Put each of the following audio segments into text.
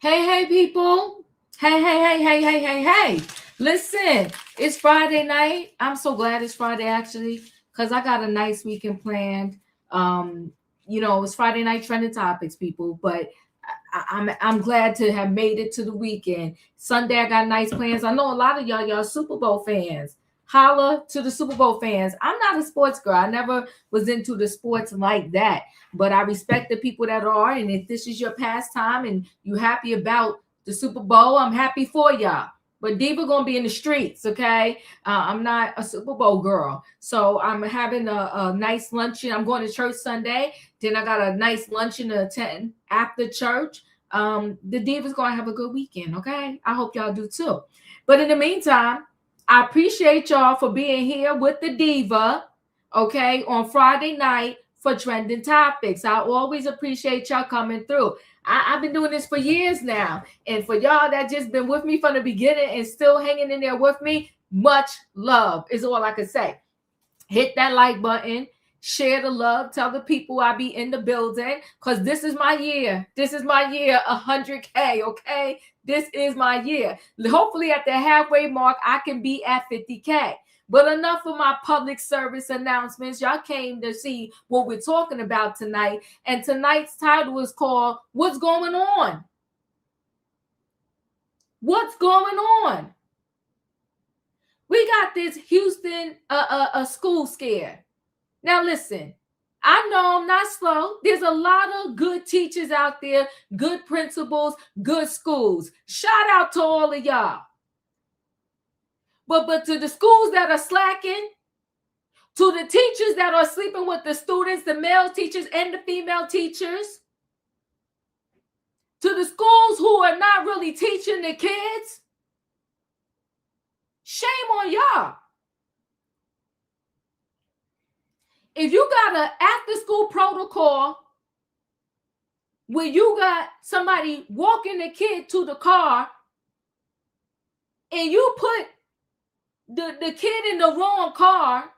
Hey, people. Hey. Listen, it's Friday night. I'm so glad it's Friday actually, because I got a nice weekend planned. Um, it's Friday night trending topics, people, but I'm glad to have made it to the weekend. Sunday I got nice plans. I know a lot of y'all Super Bowl fans. Holla to the Super Bowl fans. I'm not a sports girl. I never was into the sports like that, but I respect the people that are. And if this is your pastime and you happy about the Super Bowl, I'm happy for y'all. But Diva gonna be in the streets, okay? I'm not a Super Bowl girl, so I'm having a nice luncheon. I'm going to church Sunday. Then I got a nice luncheon to attend after church. The Diva's gonna have a good weekend, okay? I hope y'all do too. But in the meantime, I appreciate y'all for being here with the Diva, okay, on Friday night for trending topics. I always appreciate y'all coming through. I've been doing this for years now. And for y'all that just been with me from the beginning and still hanging in there with me, much love is all I can say. Hit that like button, share the love, tell the people I be in the building, because this is my year. This is my year, 100K, okay? This is my year. Hopefully at the halfway mark, I can be at 50K. But enough of my public service announcements. Y'all came to see what we're talking about tonight. And tonight's title is called, What's Going On? What's going on? We got this Houston school scare. Now listen, I know I'm not slow. There's a lot of good teachers out there, good principals, good schools. Shout out to all of y'all. But to the schools that are slacking, to the teachers that are sleeping with the students, the male teachers and the female teachers, to the schools who are not really teaching the kids, shame on y'all. If you got an after-school protocol where you got somebody walking the kid to the car and you put the kid in the wrong car,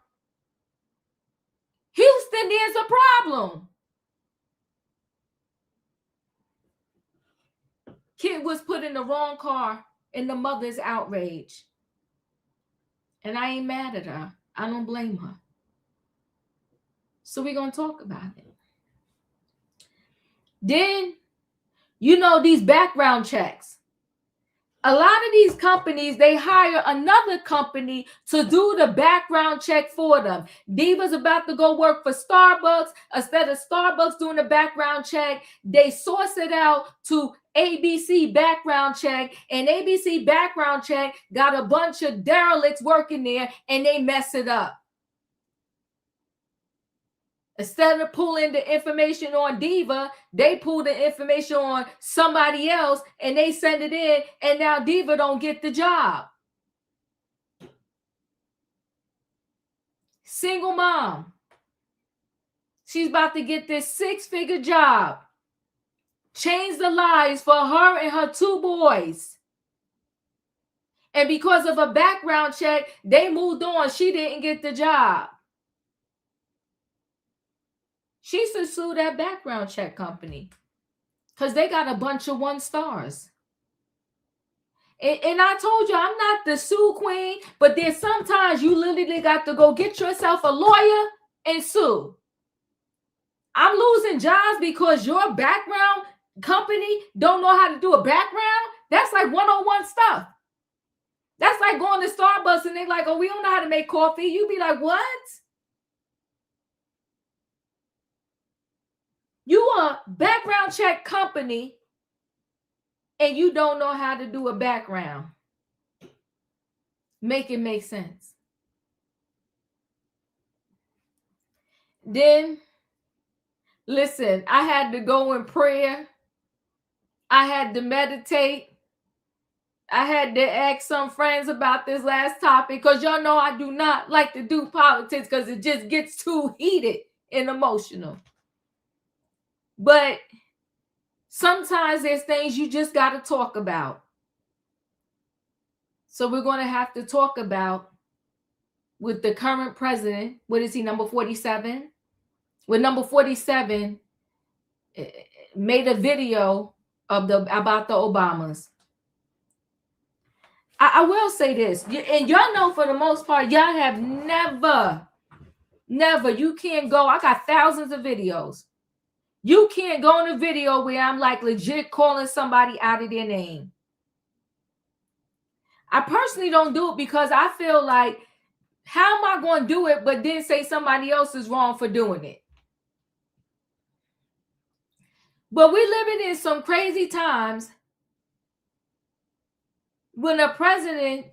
Houston, there's a problem. Kid was put in the wrong car and the mother's outraged. And I ain't mad at her. I don't blame her. So we're going to talk about it. Then, these background checks. A lot of these companies, they hire another company to do the background check for them. Diva's about to go work for Starbucks. Instead of Starbucks doing the background check, they source it out to ABC background check, and ABC background check got a bunch of derelicts working there, and they mess it up. Instead of pulling the information on Diva, they pull the information on somebody else and they send it in, and now Diva don't get the job. Single mom. She's about to get this 6-figure job. Change the lives for her and her 2 boys. And because of a background check, they moved on. She didn't get the job. She should sue that background check company because they got a bunch of 1 stars. And I told you, I'm not the sue queen, but there's sometimes you literally got to go get yourself a lawyer and sue. I'm losing jobs because your background company don't know how to do a background. That's like 101 stuff. That's like going to Starbucks and they're like, oh, we don't know how to make coffee. You be like, what? You a background check company and you don't know how to do a background. Make it make sense. Then, listen, I had to go in prayer. I had to meditate. I had to ask some friends about this last topic because y'all know I do not like to do politics because it just gets too heated and emotional. But sometimes there's things you just got to talk about. So we're going to have to talk about with the current president. What is he, number 47? With number 47 made a video about the Obamas. I will say this, and y'all know for the most part, y'all have never, you can't go. I got thousands of videos. You can't go in a video where I'm like legit calling somebody out of their name. I personally don't do it because I feel like, how am I going to do it, but then say somebody else is wrong for doing it? But we're living in some crazy times when a president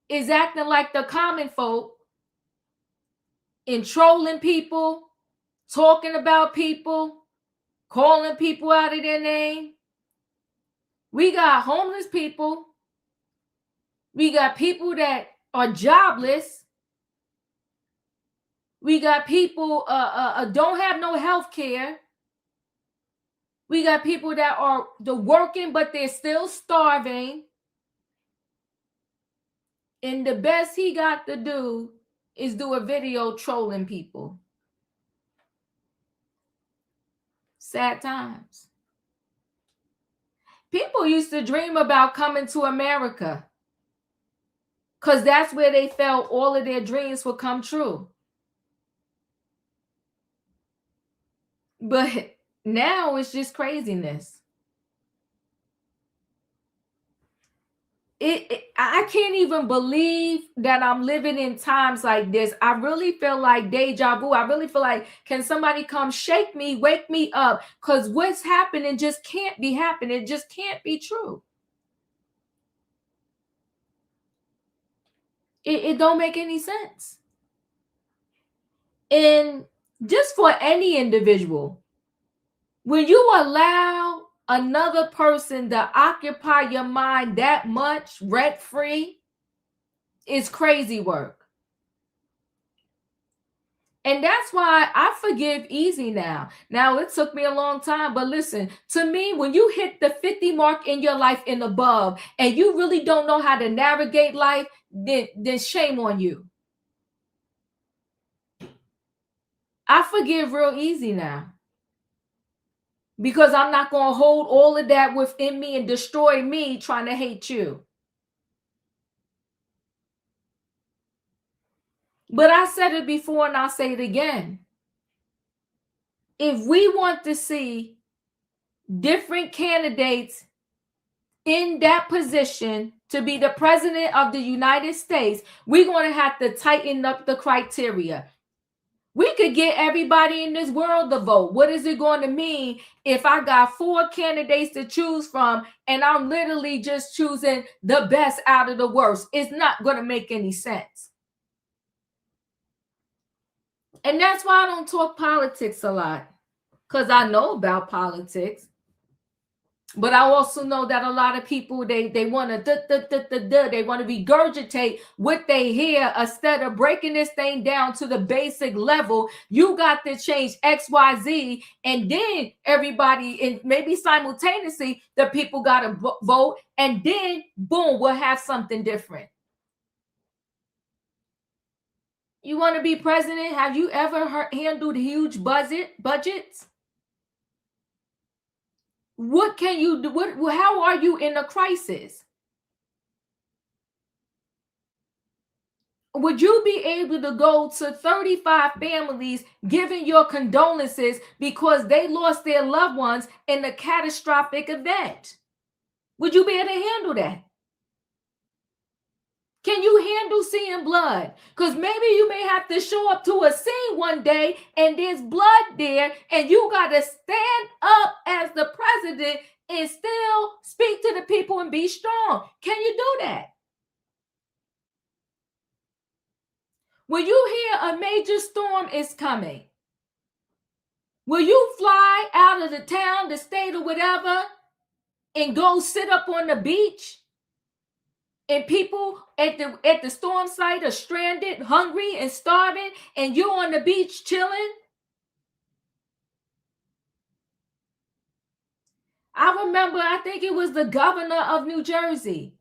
is acting like the common folk and trolling people, talking about people, calling people out of their name. We got homeless people. We got people that are jobless. We got people don't have no health care. We got people that are working, but they're still starving. And the best he got to do is do a video trolling people. Sad times. People used to dream about coming to America because that's where they felt all of their dreams would come true. But now it's just craziness. I can't even believe that I'm living in times like this. I really feel like deja vu. I really feel like, can somebody come shake me, wake me up? Because what's happening just can't be happening. It just can't be true. It don't make any sense. And just for any individual, when you allow another person to occupy your mind that much rent-free, it's crazy work. And that's why I forgive easy now. Now, it took me a long time, but listen, to me, when you hit the 50 mark in your life and above, and you really don't know how to navigate life, then shame on you. I forgive real easy now. Because I'm not going to hold all of that within me and destroy me trying to hate you. But I said it before and I'll say it again. If we want to see different candidates in that position to be the president of the United States, we're going to have to tighten up the criteria. We could get everybody in this world to vote. What is it going to mean if I got 4 candidates to choose from and I'm literally just choosing the best out of the worst? It's not going to make any sense. And that's why I don't talk politics a lot, because I know about politics. But I also know that a lot of people, they want to they want to regurgitate what they hear instead of breaking this thing down to the basic level. You got to change X, Y, Z, and then everybody, and maybe simultaneously, the people got to vote, and then boom, we'll have something different. You want to be president? Have you ever handled huge budgets? What can you do? How are you in a crisis? Would you be able to go to 35 families giving your condolences because they lost their loved ones in a catastrophic event? Would you be able to handle that? Can you handle seeing blood? Because maybe you may have to show up to a scene one day and there's blood there, and you got to stand up as the president and still speak to the people and be strong. Can you do that? When you hear a major storm is coming, will you fly out of the town, the state, or whatever, and go sit up on the beach? And people at the storm site are stranded, hungry, and starving, and you're on the beach chilling? I remember, I think it was the governor of New Jersey.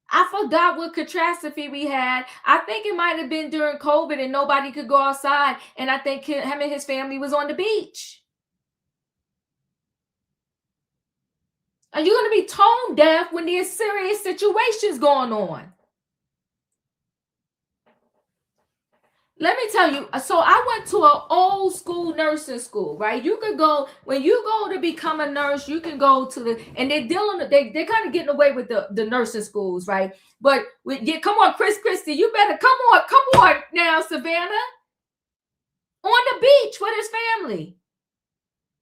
I forgot what catastrophe we had. I think it might have been during COVID and nobody could go outside. And I think him and his family was on the beach. Are you going to be tone deaf when there's serious situations going on? Let me tell you, so I went to an old school nursing school, right? You could go, when you go to become a nurse, you can go to the, and they're kind of getting away with the nursing schools, right? But come on, Christy, you better come on now, Savannah. On the beach with his family.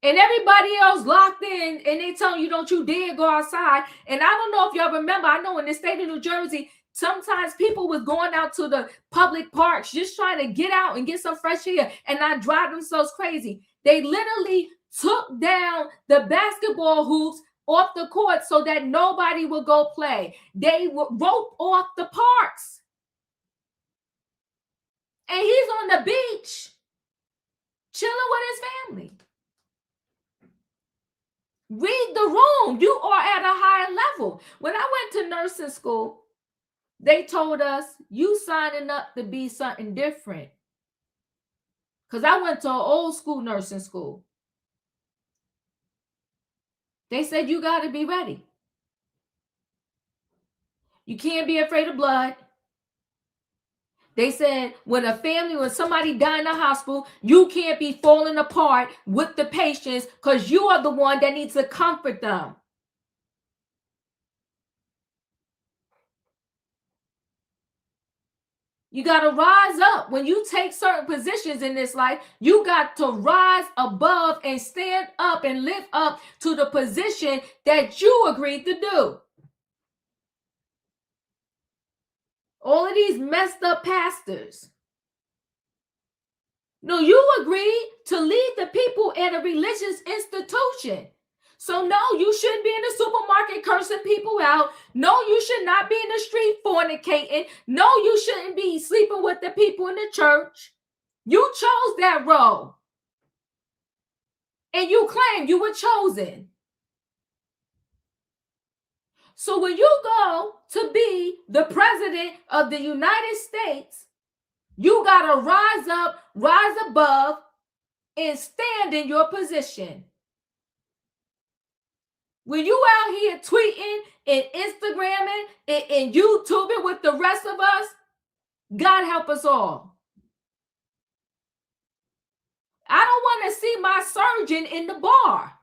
And everybody else locked in, and they telling you, don't you dare go outside. And I don't know if y'all remember, I know in the state of New Jersey, sometimes people was going out to the public parks just trying to get out and get some fresh air and not drive themselves crazy. They literally took down the basketball hoops off the court so that nobody would go play. They roped off the parks. And he's on the beach chilling with his family. Read the room. You are at a higher level. When I went to nursing school, they told us you signing up to be something different. Because I went to an old school nursing school. They said you got to be ready. You can't be afraid of blood. They said when somebody died in the hospital, you can't be falling apart with the patients because you are the one that needs to comfort them. You got to rise up. When you take certain positions in this life, you got to rise above and stand up and live up to the position that you agreed to do. All of these messed up pastors. No, you agreed to lead the people at a religious institution. So no, you shouldn't be in the supermarket cursing people out. No, you should not be in the street fornicating. No, you shouldn't be sleeping with the people in the church. You chose that role. And you claim you were chosen. So when you go to be the president of the United States, you got to rise up, rise above, and stand in your position. When you out here tweeting and Instagramming and YouTubing with the rest of us, God help us all. I don't want to see my surgeon in the bar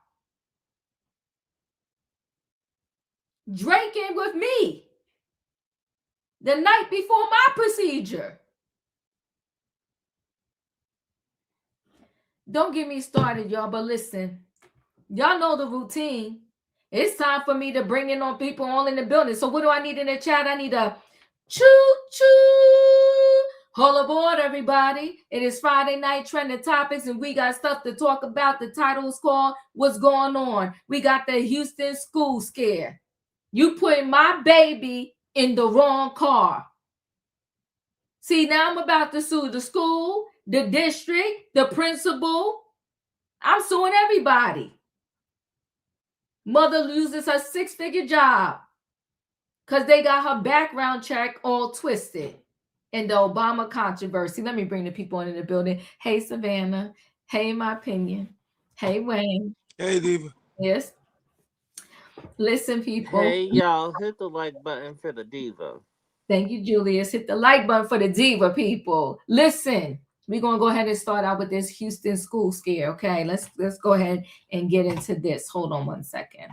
drinking with me the night before my procedure. Don't get me started, y'all, but listen, y'all know the routine. It's time for me to bring in on people all in the building. So what do I need in the chat? I need a choo-choo. Hold aboard, everybody. It is Friday night trending topics, and we got stuff to talk about. The title is called What's Going On? We got the Houston school scare. You putting my baby in the wrong car. See, now I'm about to sue the school, the district, the principal. I'm suing everybody. Mother loses her 6-figure job because they got her background check all twisted in the Obama controversy. Let me bring the people into the building. Hey, Savannah. Hey, my opinion. Hey, Wayne. Hey, Diva. Yes. Listen, people. Hey, y'all, hit the like button for the Diva. Thank you, Julius. Hit the like button for the Diva, people. Listen, we're going to go ahead and start out with this Houston school scare, okay? Let's go ahead and get into this. Hold on one second.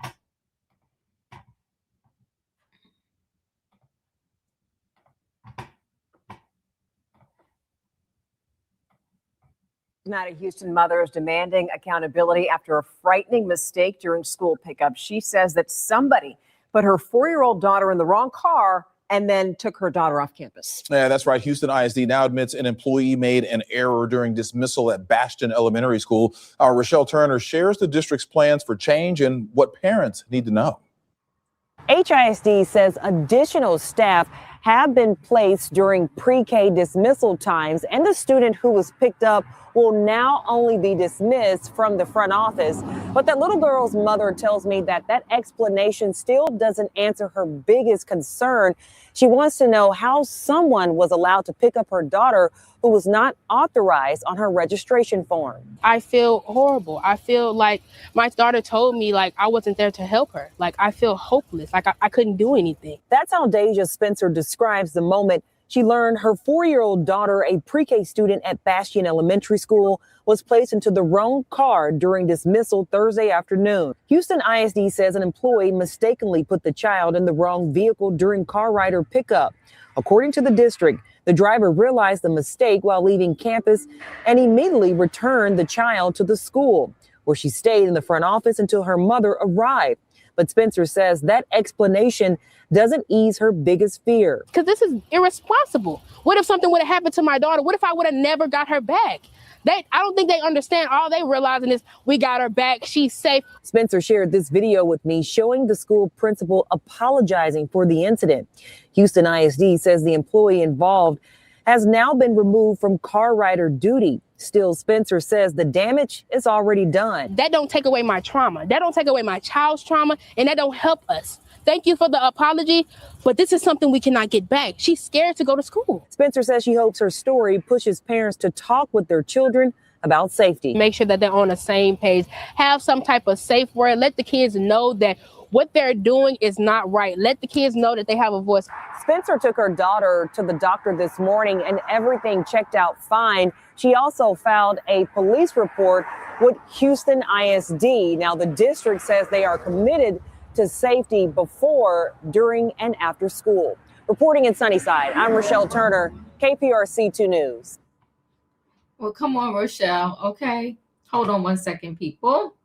Tonight, a Houston mother is demanding accountability after a frightening mistake during school pickup. She says that somebody put her 4-year-old daughter in the wrong car and then took her daughter off campus. Yeah, that's right. Houston ISD now admits an employee made an error during dismissal at Bastion Elementary School. Our Rochelle Turner shares the district's plans for change and what parents need to know. HISD says additional staff have been placed during pre-K dismissal times, and the student who was picked up will now only be dismissed from the front office. But that little girl's mother tells me that explanation still doesn't answer her biggest concern. She wants to know how someone was allowed to pick up her daughter who was not authorized on her registration form. I feel horrible. I feel like my daughter told me like I wasn't there to help her. Like I feel hopeless, like I couldn't do anything. That's how Deja Spencer describes the moment she learned her 4-year-old daughter, a pre-K student at Bastion Elementary School, was placed into the wrong car during dismissal Thursday afternoon. Houston ISD says an employee mistakenly put the child in the wrong vehicle during car rider pickup. According to the district, the driver realized the mistake while leaving campus and immediately returned the child to the school, where she stayed in the front office until her mother arrived. But Spencer says that explanation doesn't ease her biggest fear. Because this is irresponsible. What if something would have happened to my daughter? What if I would have never got her back? I don't think they understand. All they realizing is we got her back. She's safe. Spencer shared this video with me showing the school principal apologizing for the incident. Houston ISD says the employee involved has now been removed from car rider duty. Still, Spencer says the damage is already done. That don't take away my trauma. That don't take away my child's trauma, and that don't help us. Thank you for the apology, but this is something we cannot get back. She's scared to go to school. Spencer says she hopes her story pushes parents to talk with their children about safety. Make sure that they're on the same page. Have some type of safe word. Let the kids know that what they're doing is not right. Let the kids know that they have a voice. Spencer took her daughter to the doctor this morning and everything checked out fine. She also filed a police report with Houston ISD. Now, the district says they are committed to safety before, during, and after school. Reporting in Sunnyside, I'm Rochelle Turner, KPRC 2 News. Well, come on, Rochelle. Okay. Hold on one second, people.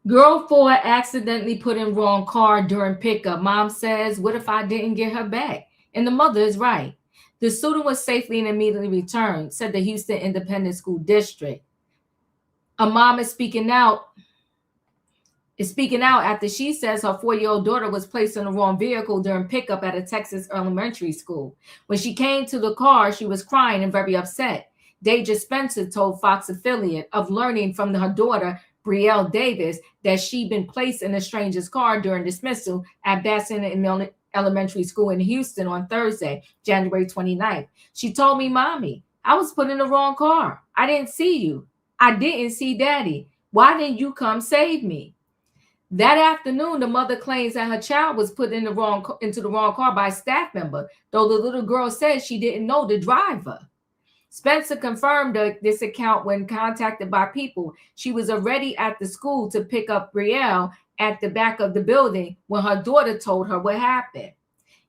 Girl 4 accidentally put in wrong car during pickup. Mom says, what if I didn't get her back? And the mother is right. The student was safely and immediately returned, said the Houston Independent School District. A mom is speaking out after she says her 4-year-old daughter was placed in the wrong vehicle during pickup at a Texas elementary school. When she came to the car, she was crying and very upset. Deja Spencer told Fox affiliate of learning from her daughter, Brielle Davis, that she'd been placed in a stranger's car during dismissal at Bastion Elementary School in Houston on Thursday, January 29th. She told me, Mommy, I was put in the wrong car. I didn't see you. I didn't see Daddy. Why didn't you come save me? That afternoon, the mother claims that her child was put into the wrong car by a staff member, though the little girl says she didn't know the driver. Spencer confirmed this account when contacted by People. She was already at the school to pick up Brielle at the back of the building when her daughter told her what happened.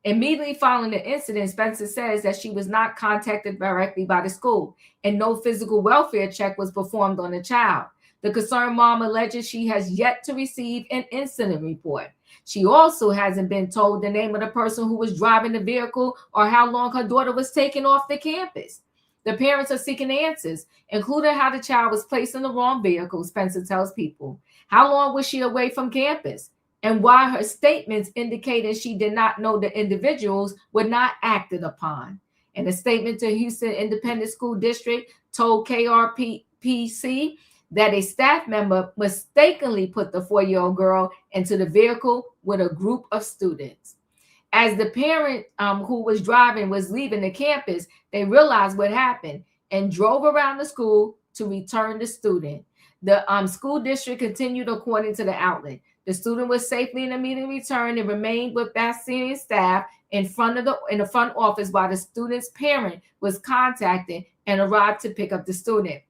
Immediately following the incident, Spencer says that she was not contacted directly by the school and no physical welfare check was performed on the child. The concerned mom alleges she has yet to receive an incident report. She also hasn't been told the name of the person who was driving the vehicle or how long her daughter was taken off the campus. The parents are seeking answers, including how the child was placed in the wrong vehicle, Spencer tells People. How long was she away from campus? And why her statements indicating she did not know the individuals were not acted upon. In a statement to Houston Independent School District told KRPC that a staff member mistakenly put the 4-year-old girl into the vehicle with a group of students. As the parent who was driving was leaving the campus, they realized what happened and drove around the school to return the student. The school district continued according to the outlet. The student was safely and immediately returned and remained with Bastion staff in the front office while the student's parent was contacted and arrived to pick up the student.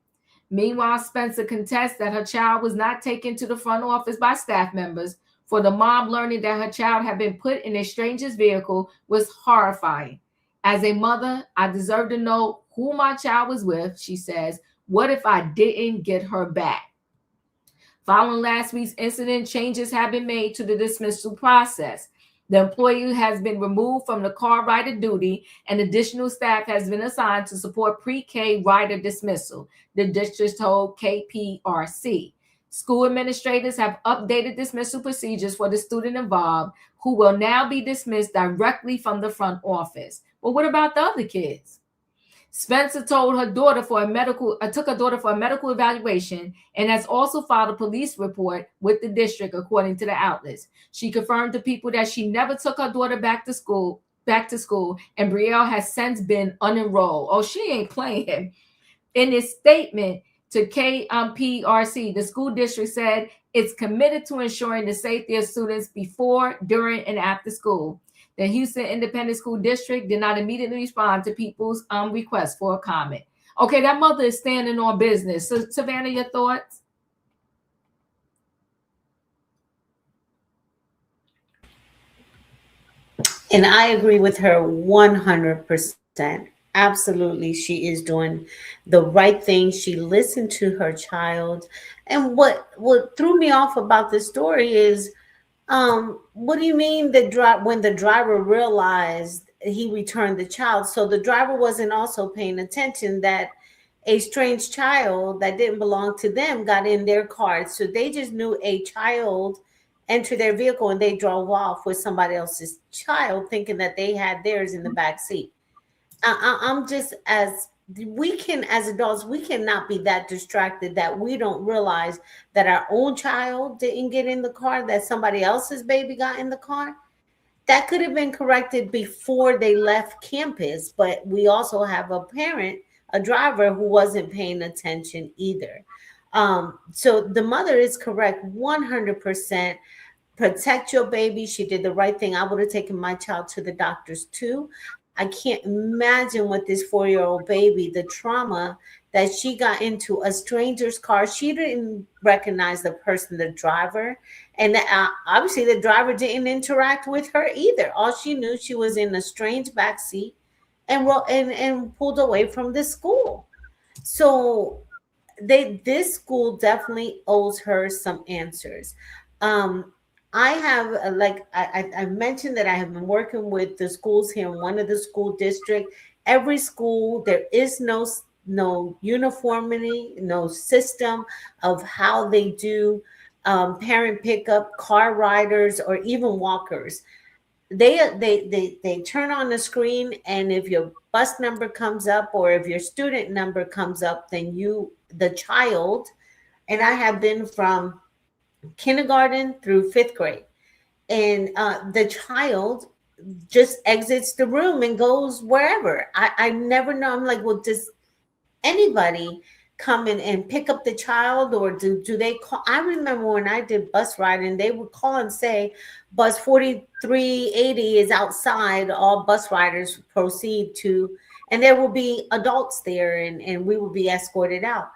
Meanwhile, Spencer contests that her child was not taken to the front office by staff members. For the mom, learning that her child had been put in a stranger's vehicle was horrifying. As a mother, I deserve to know who my child was with, she says. What if I didn't get her back? Following last week's incident, changes have been made to the dismissal process. The employee has been removed from the car rider duty and additional staff has been assigned to support pre-K rider dismissal, the district told KPRC. School administrators have updated dismissal procedures for the student involved, who will now be dismissed directly from the front office. But what about the other kids? Spencer told her daughter took her daughter for a medical evaluation and has also filed a police report with the district, according to the outlets. She confirmed to people that she never took her daughter back to school, and Brielle has since been unenrolled. Oh, she ain't playing. In its statement to KPRC, the school district said it's committed to ensuring the safety of students before, during, and after school. The Houston Independent School District did not immediately respond to people's request for a comment. Okay, that mother is standing on business. So, Savannah, your thoughts? And I agree with her 100%. Absolutely, she is doing the right thing. She listened to her child. And what threw me off about this story is, what do you mean when the driver realized he returned the child? So the driver wasn't also paying attention that a strange child that didn't belong to them got in their car. So they just knew a child entered their vehicle and they drove off with somebody else's child, thinking that they had theirs in the back seat. I'm just, as adults, we cannot be that distracted that we don't realize that our own child didn't get in the car, that somebody else's baby got in the car. That could have been corrected before they left campus, but we also have a driver who wasn't paying attention either. So the mother is correct 100%. Protect your baby. She did the right thing. I would have taken my child to the doctors too. I can't imagine with this 4-year-old baby, the trauma that she got into a stranger's car. She didn't recognize the person, the driver. And obviously the driver didn't interact with her either. All she knew, she was in a strange backseat and pulled away from the school. So this school definitely owes her some answers. I have, like I mentioned, that I have been working with the schools here in one of the school districts. Every school, there is no uniformity, no system of how they do parent pickup, car riders, or even walkers. They turn on the screen, and if your bus number comes up or if your student number comes up, then the child, and I have been from kindergarten through 5th grade, and the child just exits the room and goes wherever. I never know. I'm like, well, does anybody come in and pick up the child, or do they call? I remember when I did bus riding, they would call and say, bus 4380 is outside, all bus riders proceed to, and there will be adults there, and we will be escorted out.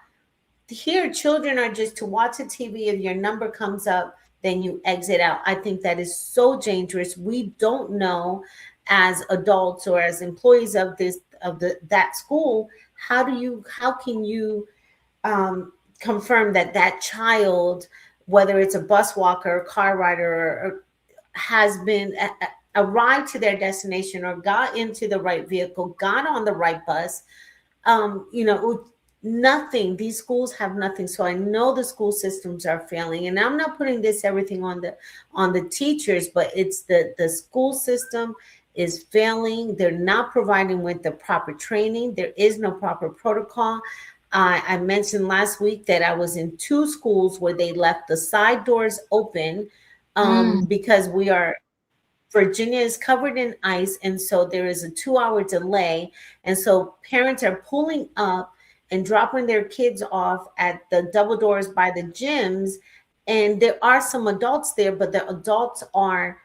Here, children are just to watch the TV. If your number comes up, then you exit out. I think that is so dangerous. We don't know, as adults or as employees of that school, how can you confirm that child, whether it's a bus walker, car rider, or has been arrived to their destination or got into the right vehicle, got on the right bus. Nothing. These schools have nothing. So I know the school systems are failing, and I'm not putting everything on the teachers, but it's the school system is failing. They're not providing with the proper training. There is no proper protocol. I mentioned last week that I was in 2 schools where they left the side doors open because Virginia is covered in ice, and so there is a 2-hour delay, and so parents are pulling up and dropping their kids off at the double doors by the gyms. And there are some adults there, but the adults are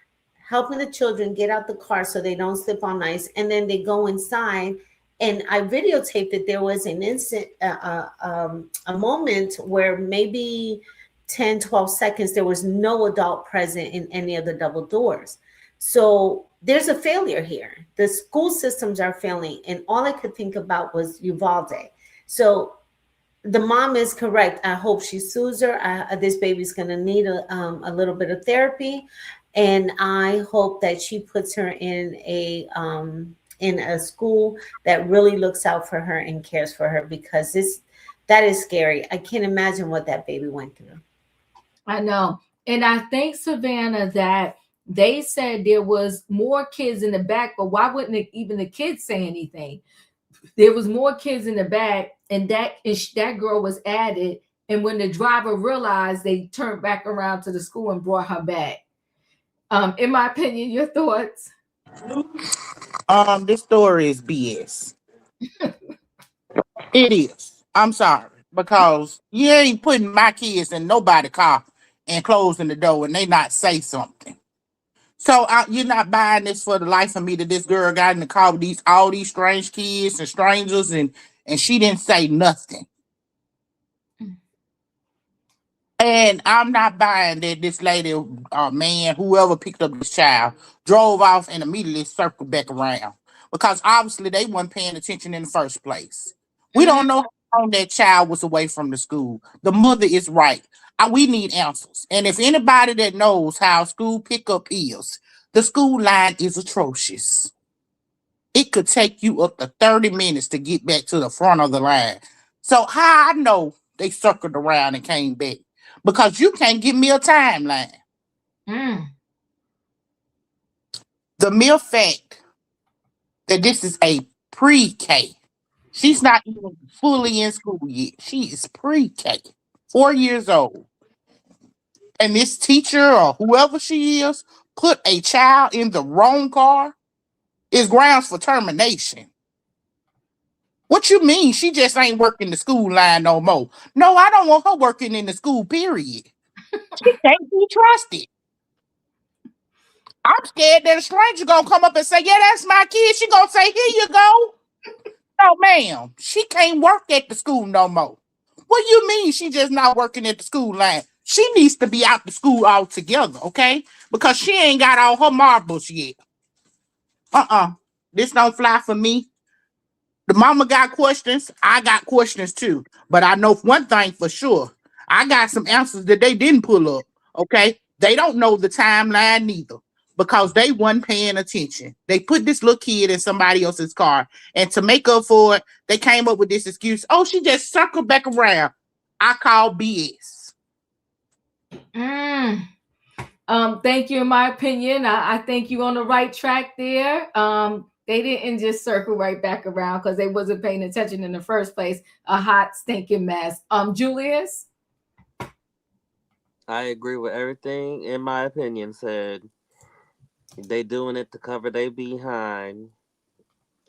helping the children get out the car so they don't slip on ice. And then they go inside. And I videotaped that there was an instant, a moment where maybe 10, 12 seconds, there was no adult present in any of the double doors. So there's a failure here. The school systems are failing. And all I could think about was Uvalde. So the mom is correct. I hope she sues her. This baby's going to need a little bit of therapy, and I hope that she puts her in a school that really looks out for her and cares for her, because that is scary. I can't imagine what that baby went through. I know, and I think, Savannah, that they said there was more kids in the back, but why wouldn't even the kids say anything? there was more kids in the back, and that girl was added. And when the driver realized, they turned back around to the school and brought her back. In my opinion, your thoughts? This story is BS. It is. I'm sorry. Because you ain't putting my kids in nobody's car and closing the door and they not say something. So you're not buying this for the life of me that this girl got in the car with all these strange kids and strangers and she didn't say nothing. And I'm not buying that this lady, man, whoever picked up this child, drove off and immediately circled back around. Because obviously they weren't paying attention in the first place. We don't know how long that child was away from the school. The mother is right. We need answers. And if anybody that knows how school pickup is, the school line is atrocious. It could take you up to 30 minutes to get back to the front of the line. So how I know they circled around and came back? Because you can't give me a timeline. The mere fact that this is a pre-K, she's not even fully in school yet. She is pre-K, 4 years old. And this teacher or whoever she is put a child in the wrong car is grounds for termination. What you mean? She just ain't working the school line no more. No, I don't want her working in the school, period. She can't be trusted. I'm scared that a stranger gonna come up and say, yeah, that's my kid. She gonna say, here you go. No, ma'am, she can't work at the school no more. What do you mean she just not working at the school line? She needs to be out the school altogether, okay? Because she ain't got all her marbles yet. This don't fly for me. The mama got questions. I got questions too. But I know one thing for sure. I got some answers that they didn't pull up, okay? They don't know the timeline neither because they weren't paying attention. They put this little kid in somebody else's car. And to make up for it, they came up with this excuse. Oh, she just circled back around. I call BS. Thank you. In my opinion, I think you're on the right track there. They didn't just circle right back around because they wasn't paying attention in the first place. A hot, stinking mess. Julius? I agree with everything, in my opinion, said. They doing it to cover they behind.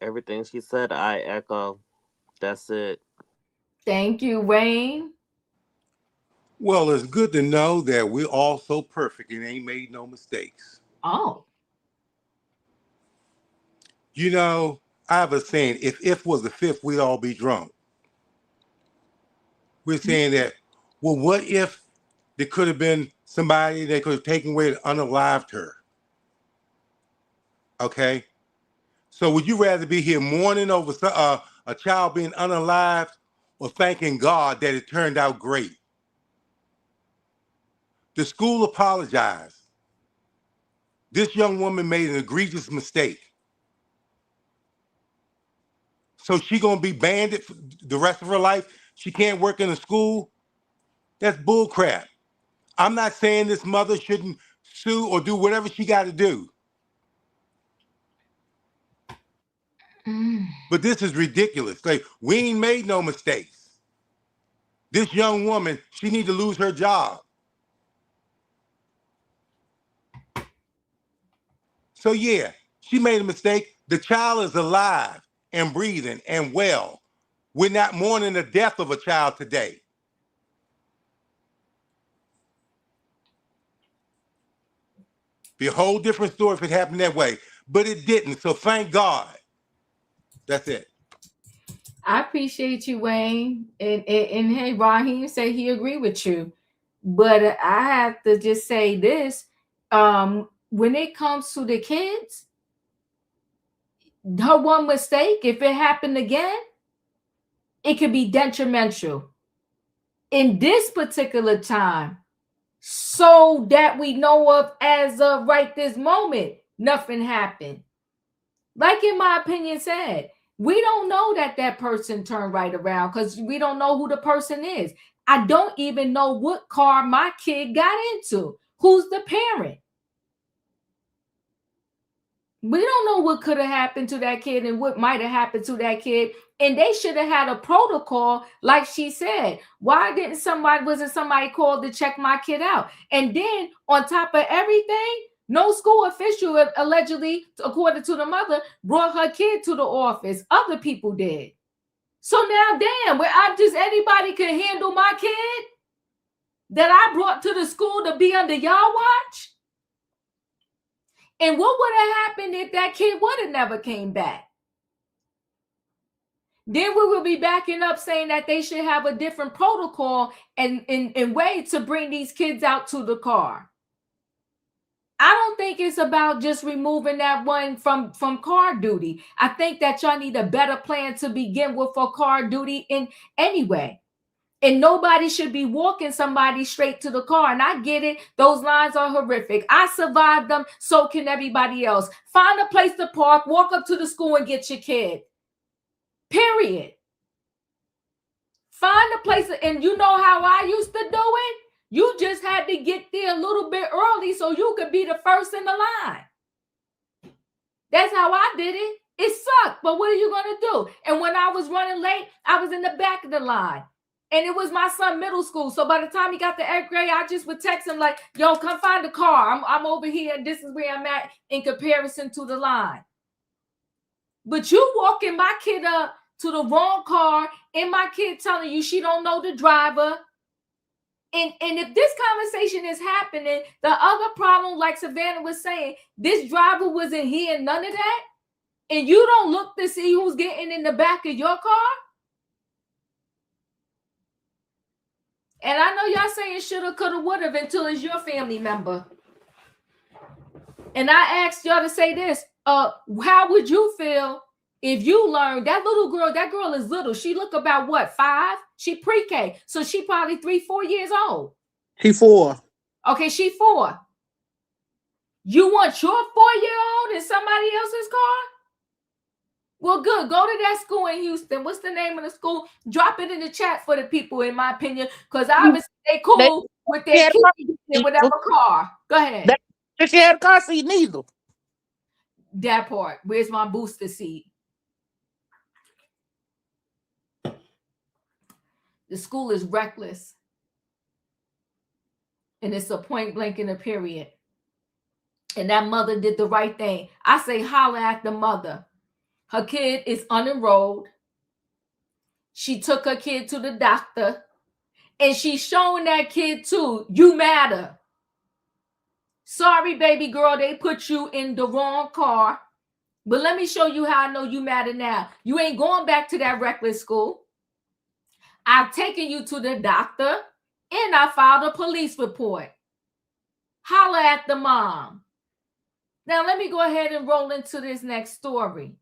Everything she said, I echo. That's it. Thank you, Wayne. Well, it's good to know that we're all so perfect and ain't made no mistakes. Oh. You know, I have a saying, if was the fifth, we'd all be drunk. We're saying that, well, what if there could have been somebody that could have taken away and unalived her? Okay? So would you rather be here mourning over a child being unalived or thanking God that it turned out great? The school apologized. This young woman made an egregious mistake. So she gonna be banned for the rest of her life? She can't work in a school? That's bull crap. I'm not saying this mother shouldn't sue or do whatever she got to do. But this is ridiculous. Like, we ain't made no mistakes. This young woman, she need to lose her job. So yeah, she made a mistake. The child is alive and breathing and well. We're not mourning the death of a child today. Be a whole different story if it happened that way, but it didn't. So thank God. That's it. I appreciate you, Wayne. And hey, Raheem said he agree with you. But I have to just say this. When it comes to the kids, her one mistake, if it happened again, it could be detrimental. In this particular time, so that we know of as of right this moment, nothing happened. Like in my opinion said, we don't know that person turned right around because we don't know who the person is. I don't even know what car my kid got into. Who's the parent? We don't know what could have happened to that kid and what might have happened to that kid. And they should have had a protocol, like she said. Why didn't wasn't somebody called to check my kid out? And then on top of everything, no school official allegedly, according to the mother, brought her kid to the office. Other people did. So now, damn, where anybody can handle my kid that I brought to the school to be under y'all watch? And what would have happened if that kid would have never came back? Then we will be backing up saying that they should have a different protocol and way to bring these kids out to the car. I don't think it's about just removing that one from car duty. I think that y'all need a better plan to begin with for car duty in anyway. And nobody should be walking somebody straight to the car. And I get it. Those lines are horrific. I survived them. So can everybody else. Find a place to park, walk up to the school and get your kid. Period. Find a place. And you know how I used to do it? You just had to get there a little bit early so you could be the first in the line. That's how I did it. It sucked. But what are you going to do? And when I was running late, I was in the back of the line. And it was my son middle school. So by the time he got to 8th grade, I just would text him like, yo, come find the car. I'm over here. And this is where I'm at in comparison to the line. But you walking my kid up to the wrong car and my kid telling you she don't know the driver. And if this conversation is happening, the other problem, like Savannah was saying, this driver wasn't hearing none of that. And you don't look to see who's getting in the back of your car. And I know y'all saying shoulda, coulda, woulda until it's your family member. And I asked y'all to say this. How would you feel if you learned that girl is little. She look about what, 5? She pre-K. So she probably 3-4 years old. He 4. Okay, she 4. You want your 4-year-old in somebody else's car? Well, good. Go to that school in Houston. What's the name of the school? Drop it in the chat for the people, in my opinion, because obviously they cool with their kids in whatever car. Go ahead. She had a car seat neither. That part. Where's my booster seat? The school is reckless. And it's a point blank in a period. And that mother did the right thing. I say holler at the mother. Her kid is unenrolled. She took her kid to the doctor. And she's showing that kid too, you matter. Sorry, baby girl, they put you in the wrong car. But let me show you how I know you matter now. You ain't going back to that reckless school. I've taken you to the doctor and I filed a police report. Holler at the mom. Now, let me go ahead and roll into this next story.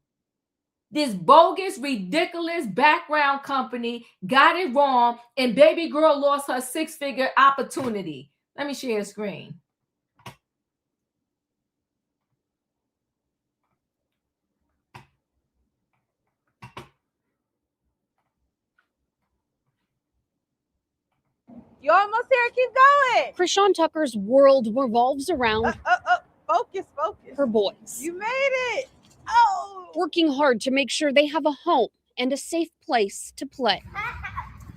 This bogus, ridiculous background company got it wrong and baby girl lost her 6-figure opportunity. Let me share a screen. You're almost there. Keep going. Krishan Tucker's world revolves around Focus. her boys. You made it. Oh. Working hard to make sure they have a home and a safe place to play.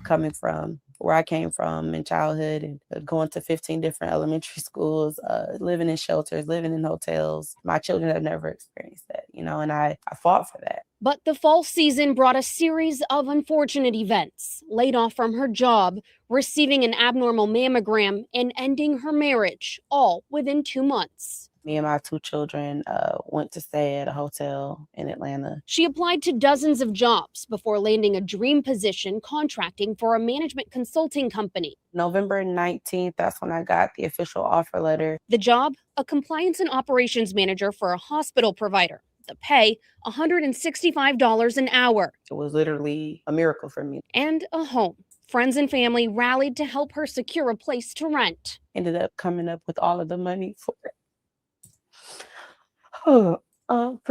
Coming from where I came from in childhood and going to 15 different elementary schools, living in shelters, living in hotels. My children have never experienced that, and I fought for that. But the fall season brought a series of unfortunate events. Laid off from her job, receiving an abnormal mammogram, and ending her marriage, all within 2 months. Me and my 2 children went to stay at a hotel in Atlanta. She applied to dozens of jobs before landing a dream position contracting for a management consulting company. November 19th, that's when I got the official offer letter. The job, a compliance and operations manager for a hospital provider. The pay, $165 an hour. It was literally a miracle for me. And a home. Friends and family rallied to help her secure a place to rent. Ended up coming up with all of the money for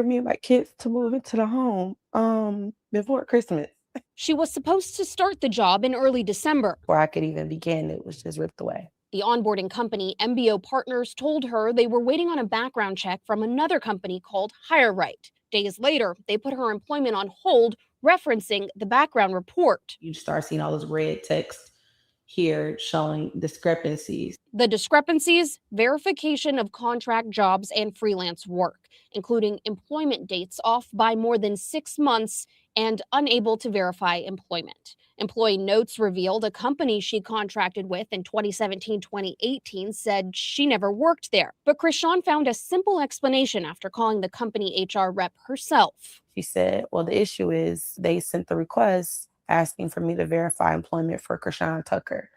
me and my kids to move into the home before Christmas. She was supposed to start the job in early December. Before I could even begin, it was just ripped away. The onboarding company, MBO Partners, told her they were waiting on a background check from another company called HireRight. Days later, they put her employment on hold, referencing the background report. You start seeing all those red text here showing discrepancies. The discrepancies: verification of contract jobs and freelance work, including employment dates off by more than 6 months, and unable to verify employment. Employee notes revealed a company she contracted with in 2017-2018 said she never worked there. But Krishan found a simple explanation after calling the company HR rep herself. She said, well, the issue is they sent the request asking for me to verify employment for Krishan Tucker,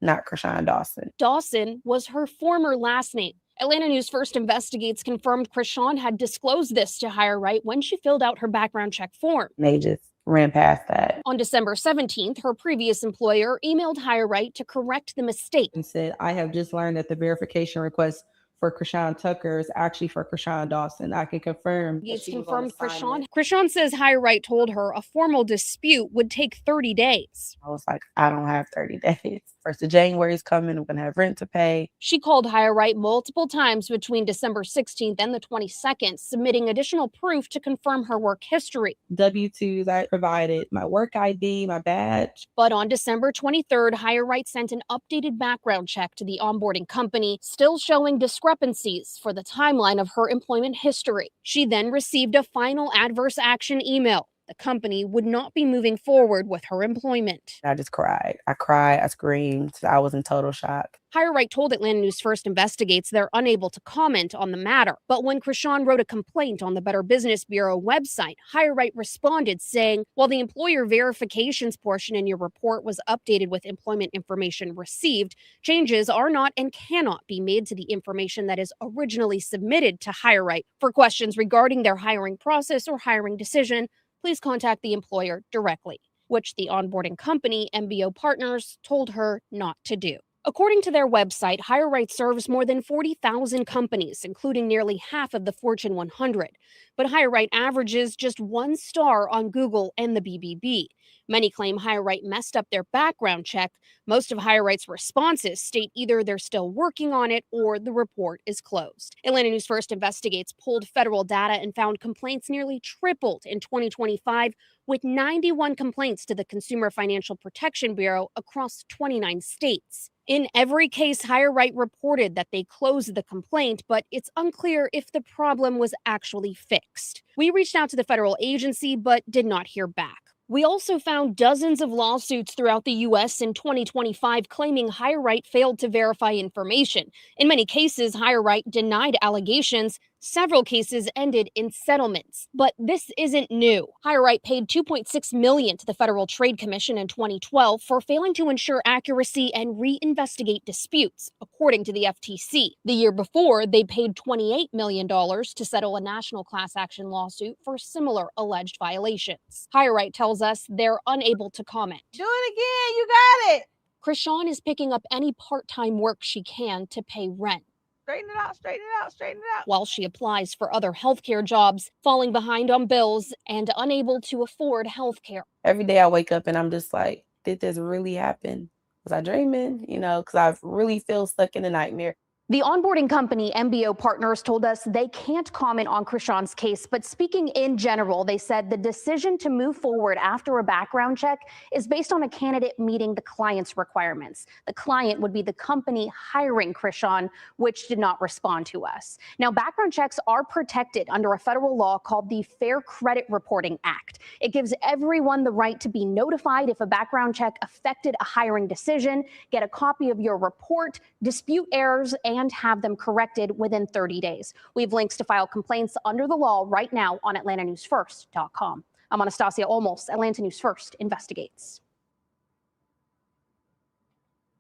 not Krishan Dawson. Dawson was her former last name. Atlanta News First Investigates confirmed Krishan had disclosed this to HireRight when she filled out her background check form. They just ran past that. On December 17th, her previous employer emailed HireRight to correct the mistake. And said, I have just learned that the verification request for Krishan Tucker is actually for Krishan Dawson. I can confirm. Gates confirmed Krishan. Krishan says HireRight told her a formal dispute would take 30 days. I was like, I don't have 30 days. 1st of January is coming. I'm going to have rent to pay. She called HireRight multiple times between December 16th and the 22nd, submitting additional proof to confirm her work history. W-2s, I provided my work ID, my badge. But on December 23rd, HireRight sent an updated background check to the onboarding company, still showing discrepancies for the timeline of her employment history. She then received a final adverse action email. The company would not be moving forward with her employment. I just cried. I screamed. I was in total shock. HireRight told Atlanta News First Investigates they're unable to comment on the matter. But when Krishan wrote a complaint on the Better Business Bureau website, HireRight responded saying, while the employer verifications portion in your report was updated with employment information received, changes are not and cannot be made to the information that is originally submitted to HireRight. For questions regarding their hiring process or hiring decision, please contact the employer directly, which the onboarding company, MBO Partners, told her not to do. According to their website, HireRight serves more than 40,000 companies, including nearly half of the Fortune 100. But HireRight averages just 1 star on Google and the BBB. Many claim HireRight messed up their background check. Most of HireRight's responses state either they're still working on it or the report is closed. Atlanta News First Investigates pulled federal data and found complaints nearly tripled in 2025, with 91 complaints to the Consumer Financial Protection Bureau across 29 states. In every case, HireRight reported that they closed the complaint, but it's unclear if the problem was actually fixed. We reached out to the federal agency, but did not hear back. We also found dozens of lawsuits throughout the U.S. in 2025 claiming HireRight failed to verify information. In many cases, HireRight denied allegations. Several cases ended in settlements. But this isn't new. HireRight paid $2.6 million to the Federal Trade Commission in 2012 for failing to ensure accuracy and reinvestigate disputes, according to the FTC. The year before, they paid $28 million to settle a national class action lawsuit for similar alleged violations. HireRight tells us they're unable to comment. Do it again. You got it. Krishan is picking up any part-time work she can to pay rent, Straighten it out, straighten it out, straighten it out. while she applies for other healthcare jobs, falling behind on bills and unable to afford healthcare. Every day I wake up and I'm just like, did this really happen? Was I dreaming? Because I really feel stuck in a nightmare. The onboarding company, MBO Partners, told us they can't comment on Krishan's case, but speaking in general, they said the decision to move forward after a background check is based on a candidate meeting the client's requirements. The client would be the company hiring Krishan, which did not respond to us. Now, background checks are protected under a federal law called the Fair Credit Reporting Act. It gives everyone the right to be notified if a background check affected a hiring decision, get a copy of your report, dispute errors, and have them corrected within 30 days. We have links to file complaints under the law right now on AtlantaNewsFirst.com. I'm Anastasia Olmos. Atlanta News First Investigates.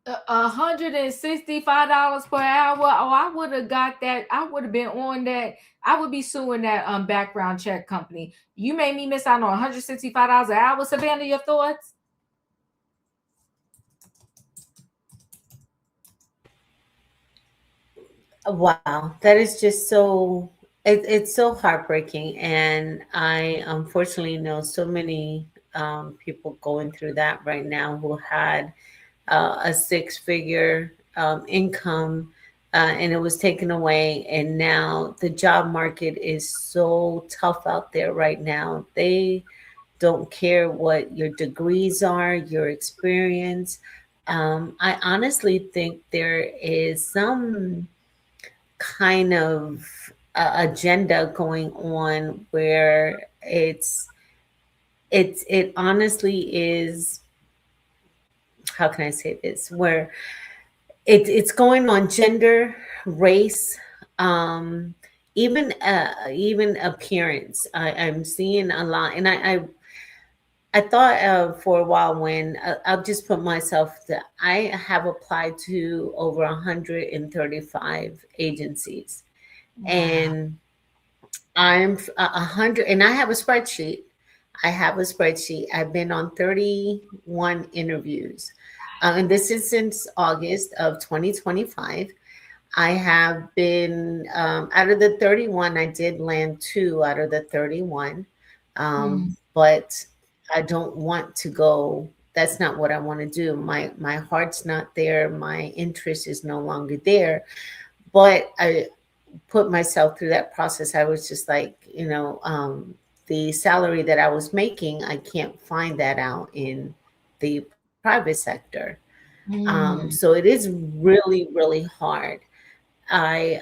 $165 per hour. Oh, I would have got that. I would have been on that. I would be suing that background check company. You made me miss out on $165 an hour. Savannah, your thoughts? Wow, that is just so, it's so heartbreaking. And I unfortunately know so many people going through that right now who had a 6-figure income, and it was taken away. And now the job market is so tough out there right now. They don't care what your degrees are, your experience. I honestly think there is some kind of agenda going on where it honestly is, how can I say this, where it's going on gender, race, um, even appearance. I'm seeing a lot, and I thought for a while when I'll just put myself that I have applied to over 135 agencies, Wow. and I'm 100, and I have a spreadsheet. I have a spreadsheet. I've been on 31 interviews, and this is since August of 2025. I have been, out of the 31, I did land two out of the 31. Mm, But I don't want to go. That's not what I want to do. My heart's not there. My interest is no longer there. But I put myself through that process. I was just like, the salary that I was making, I can't find that out in the private sector. mm, So it is really, really hard. I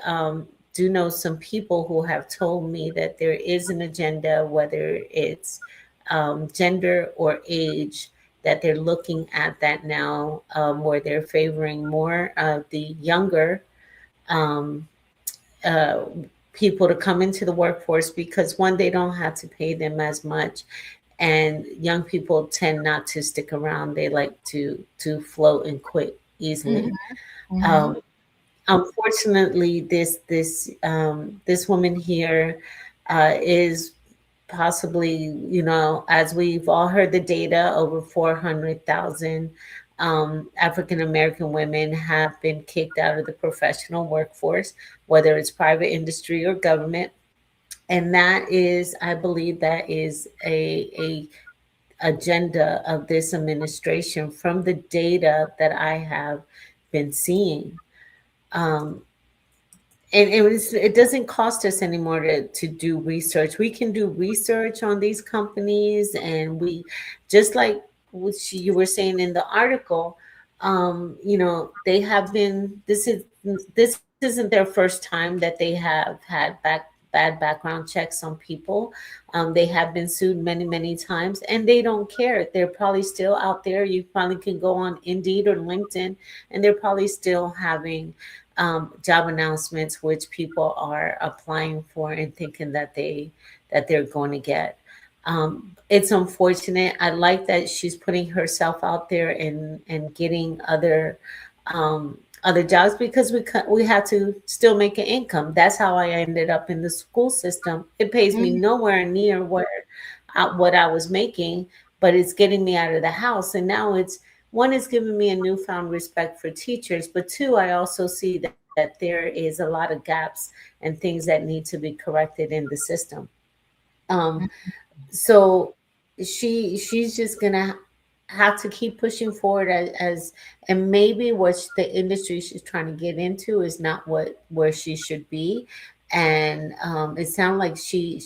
do know some people who have told me that there is an agenda, whether it's gender or age, that they're looking at that now, where they're favoring more of the younger um, uh, people to come into the workforce because one, they don't have to pay them as much, and young people tend not to stick around. They like to float and quit mhm, easily. mhm, Um, Unfortunately, this woman here is possibly, as we've all heard the data, over 400,000 African American women have been kicked out of the professional workforce, whether it's private industry or government. And that is, I believe, that is a agenda of this administration from the data that I have been seeing. Um, and it doesn't cost us anymore to do research. We can do research on these companies, and we, just like what you were saying in the article, they have been, this isn't their first time that they have had bad background checks on people. They have been sued many, many times, and they don't care. They're probably still out there. You probably can go on Indeed or LinkedIn, and they're probably still having job announcements which people are applying for and thinking that they're going to get. It's unfortunate. I like that she's putting herself out there and getting other jobs because we have to still make an income. That's how I ended up in the school system. It pays me mhm, nowhere near what I was making, but it's getting me out of the house. And now it's, one, is giving me a newfound respect for teachers, but two, I also see that there is a lot of gaps and things that need to be corrected in the system. Um, so she's just gonna have to keep pushing forward as and maybe what the industry she's trying to get into is not where she should be. And it sounded like she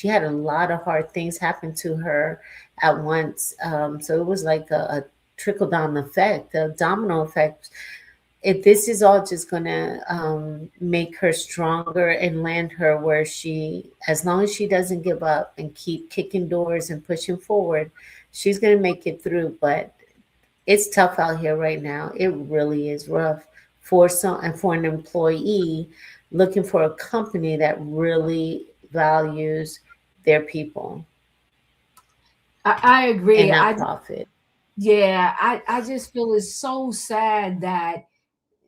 had a lot of hard things happen to her at once. So it was like a trickle down effect, a domino effect. If this is all just gonna make her stronger and land her where she, as long as she doesn't give up and keep kicking doors and pushing forward, she's gonna make it through. But it's tough out here right now. It really is rough for some, and for an employee looking for a company that really values their people I and agree. not profit. Yeah, I just feel it's so sad that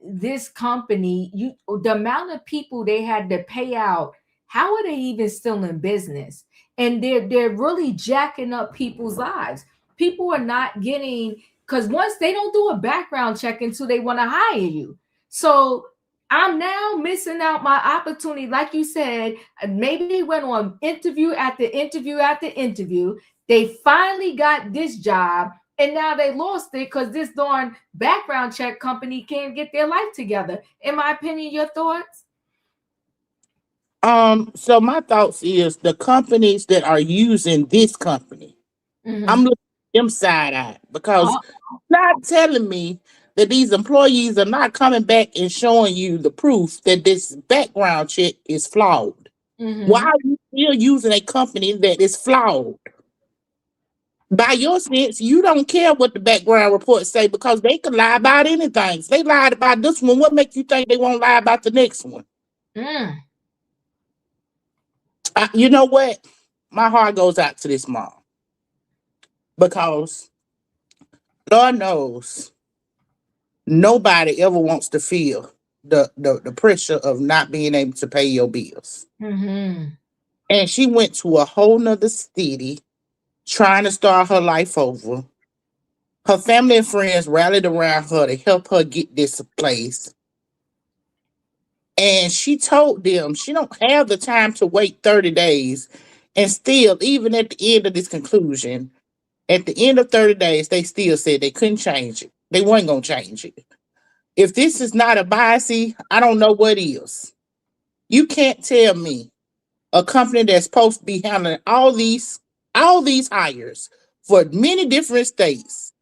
this company, the amount of people they had to pay out, how are they even still in business? And they're really jacking up people's lives. People are not getting, because once they don't do a background check until they want to hire you. So I'm now missing out my opportunity. Like you said, maybe they went on interview after interview after interview. They finally got this job And now they lost it because this darn background check company can't get their life together. In my opinion, your thoughts? So my thoughts is the companies that are using this company, I'm Mm-hmm. looking at them side eye because Uh, not telling me that these employees are not coming back and showing you the proof that this background check is flawed. Why mm-hmm. are you still using a company that is flawed? By your sense, you don't care what the background reports say because they can lie about anything. If they lied about this one, what makes you think they won't lie about the next one? Mm. You know what? My heart goes out to this mom because Lord knows nobody ever wants to feel the pressure of not being able to pay your bills. Mm-hmm. And she went to a whole nother city trying to start her life over. Her family and friends rallied around her to help her get this place. And she told them she don't have the time to wait 30 days. And still, even at the end of this conclusion, at the end of 30 days, they still said they couldn't change it. They weren't going to change it. If this is not a biasy, I don't know what is. You can't tell me a company that's supposed to be handling all these hires for many different states,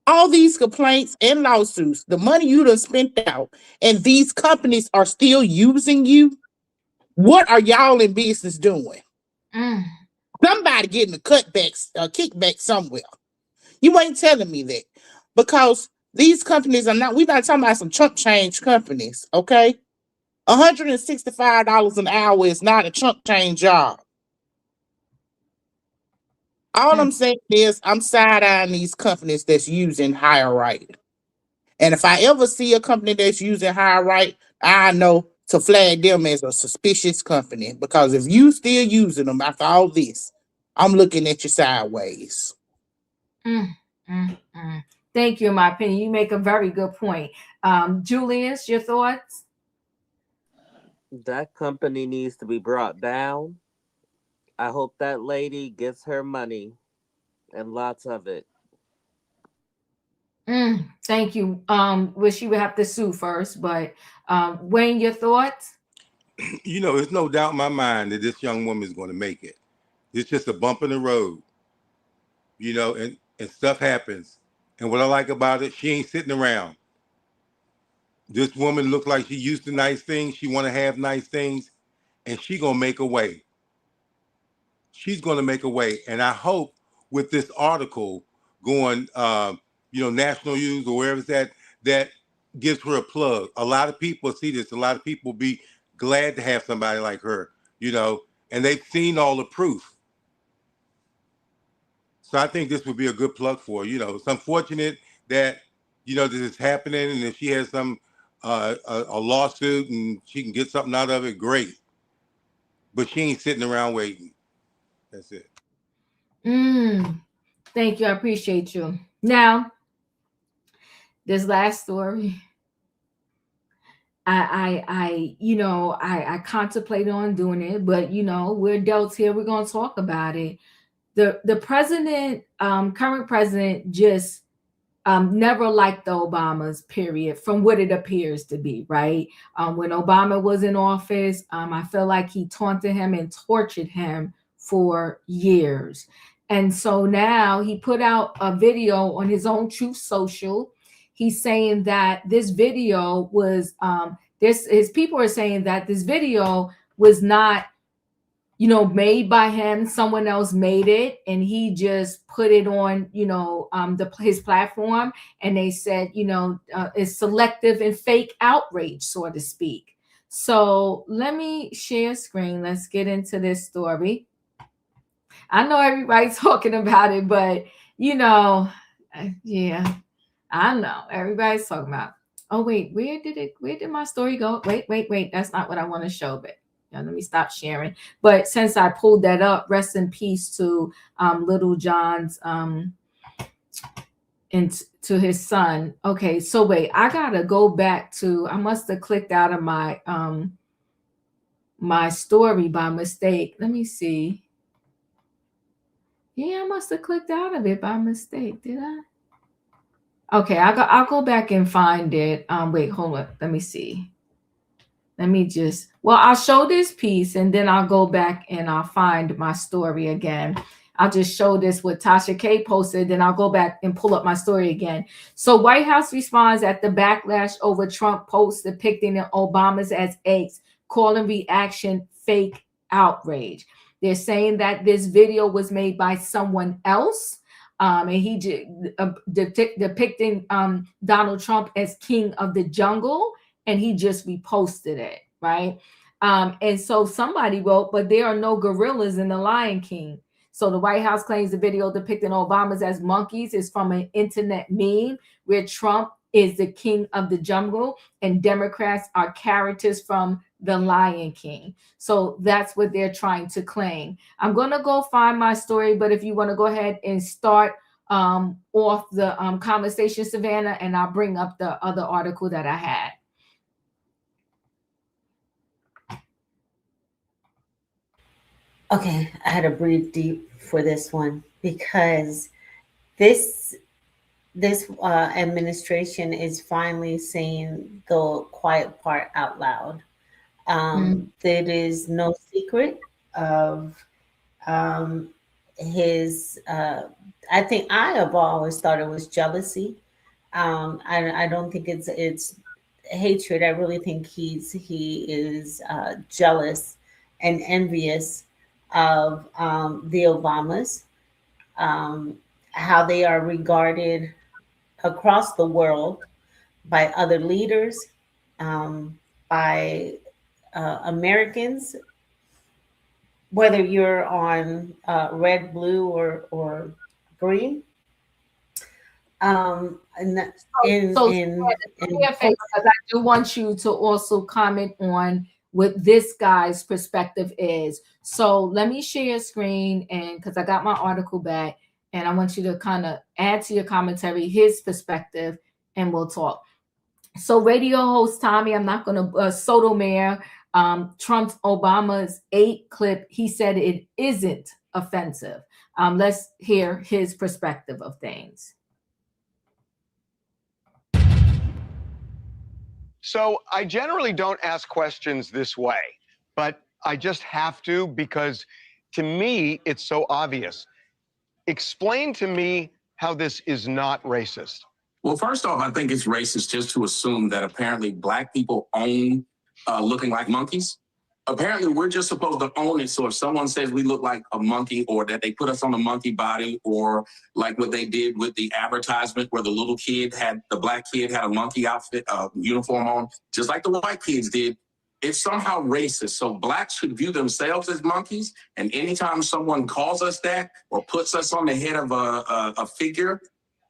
all these complaints and lawsuits, the money you done spent out, and these companies are still using you. What are y'all in business doing? Mm. Somebody getting a kickback somewhere. You ain't telling me that because these companies are not. We're not talking about some chump change companies, okay? $165 an hour is not a chump change job. All Mm. I'm saying is I'm side eyeing these companies that's using higher right. And if I ever see a company that's using higher right, I know to flag them as a suspicious company. Because if you still using them after all this, I'm looking at you sideways. Mm. Mm. Mm. Thank you. In my opinion, you make a very good point. Julius, your thoughts? That company needs to be brought down. I hope that lady gets her money and lots of it. Mm. Thank you. Well, she would have to sue first, but Wayne, your thoughts? There's no doubt in my mind that this young woman is going to make it. It's just a bump in the road, and stuff happens. And what I like about it, she ain't sitting around. This woman looks like she used to nice things. She want to have nice things, and she gonna make a way. She's gonna make a way. And I hope with this article going, national news or wherever it's at, that gives her a plug. A lot of people see this. A lot of people be glad to have somebody like her, and they've seen all the proof. So I think this would be a good plug for her. It's unfortunate that this is happening, and if she has some a lawsuit and she can get something out of it, great. But she ain't sitting around waiting. That's it. Mm. Thank you. I appreciate you. Now, this last story, I contemplated on doing it, but we're adults here. We're gonna talk about it. The president, current president, just never liked the Obamas, period, from what it appears to be, right? When Obama was in office, I feel like he taunted him and tortured him for years. And so now he put out a video on his own Truth Social. He's saying that this video was, his people are saying that this video was not made by him. Someone else made it, and he just put it on, his platform. And they said, it's selective and fake outrage, so to speak. So let me share screen. Let's get into this story. I know everybody's talking about it, but yeah, I know everybody's talking about. Oh wait, where did my story go? Wait. That's not what I want to show, but let me stop sharing. But since I pulled that up, rest in peace to Little John's and to his son. Okay, so wait, I gotta go back to. I must have clicked out of my story by mistake. Let me see. Yeah, I must have clicked out of it by mistake. Did I? Okay, I'll go back and find it. Wait, hold on. Let me see. Let me just, well, I'll show this piece and then I'll go back and I'll find my story again. I'll just show this what Tasha K posted, then I'll go back and pull up my story again. So White House responds at the backlash over Trump posts depicting the Obamas as apes, calling reaction fake outrage. They're saying that this video was made by someone else. And he depicting Donald Trump as king of the jungle, and he just reposted it, right? And so somebody wrote, but there are no gorillas in The Lion King. So the White House claims the video depicting Obamas as monkeys is from an internet meme where Trump is the king of the jungle and Democrats are characters from The Lion King. So that's what they're trying to claim. I'm going to go find my story, but if you want to go ahead and start off the conversation, Savannah, and I'll bring up the other article that I had. Okay, I had to breathe deep for this one because this administration is finally saying the quiet part out loud. There is no secret of his. I think I have always thought it was jealousy. I don't think it's hatred. I really think he is jealous and envious of the Obamas, how they are regarded across the world by other leaders, by Americans, whether you're on red, blue, or green. And I do want you to also comment on what this guy's perspective is. So let me share your screen, and because I got my article back, and I want you to kind of add to your commentary his perspective, and we'll talk. So radio host Tommy, I'm not going to Sotomayor, Trump's Obama's 8 clip. He said it isn't offensive. Let's hear his perspective of things. So I generally don't ask questions this way, but I just have to because to me, it's so obvious. Explain to me how this is not racist. Well, first off, I think it's racist just to assume that apparently Black people own looking like monkeys. Apparently, we're just supposed to own it. So if someone says we look like a monkey, or that they put us on a monkey body, or like what they did with the advertisement where the little kid the Black kid had a monkey outfit, uniform on, just like the white kids did, it's somehow racist. So Blacks should view themselves as monkeys. And anytime someone calls us that or puts us on the head of a figure,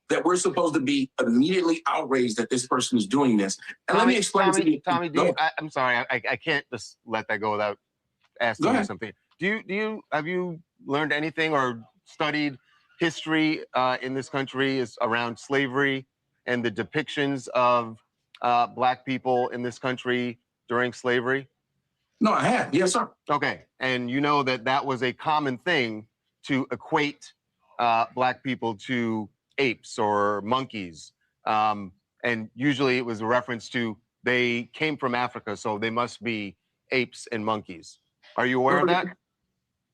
that we're supposed to be immediately outraged that this person is doing this. And let me explain to you. Tommy, I'm sorry, I can't just let that go without asking you something. Have you learned anything or studied history in this country around slavery and the depictions of Black people in this country during slavery? No, I have. Yes, sir. Okay, and you know that was a common thing to equate Black people to apes or monkeys, and usually it was a reference to they came from Africa, so they must be apes and monkeys. Are you aware of that?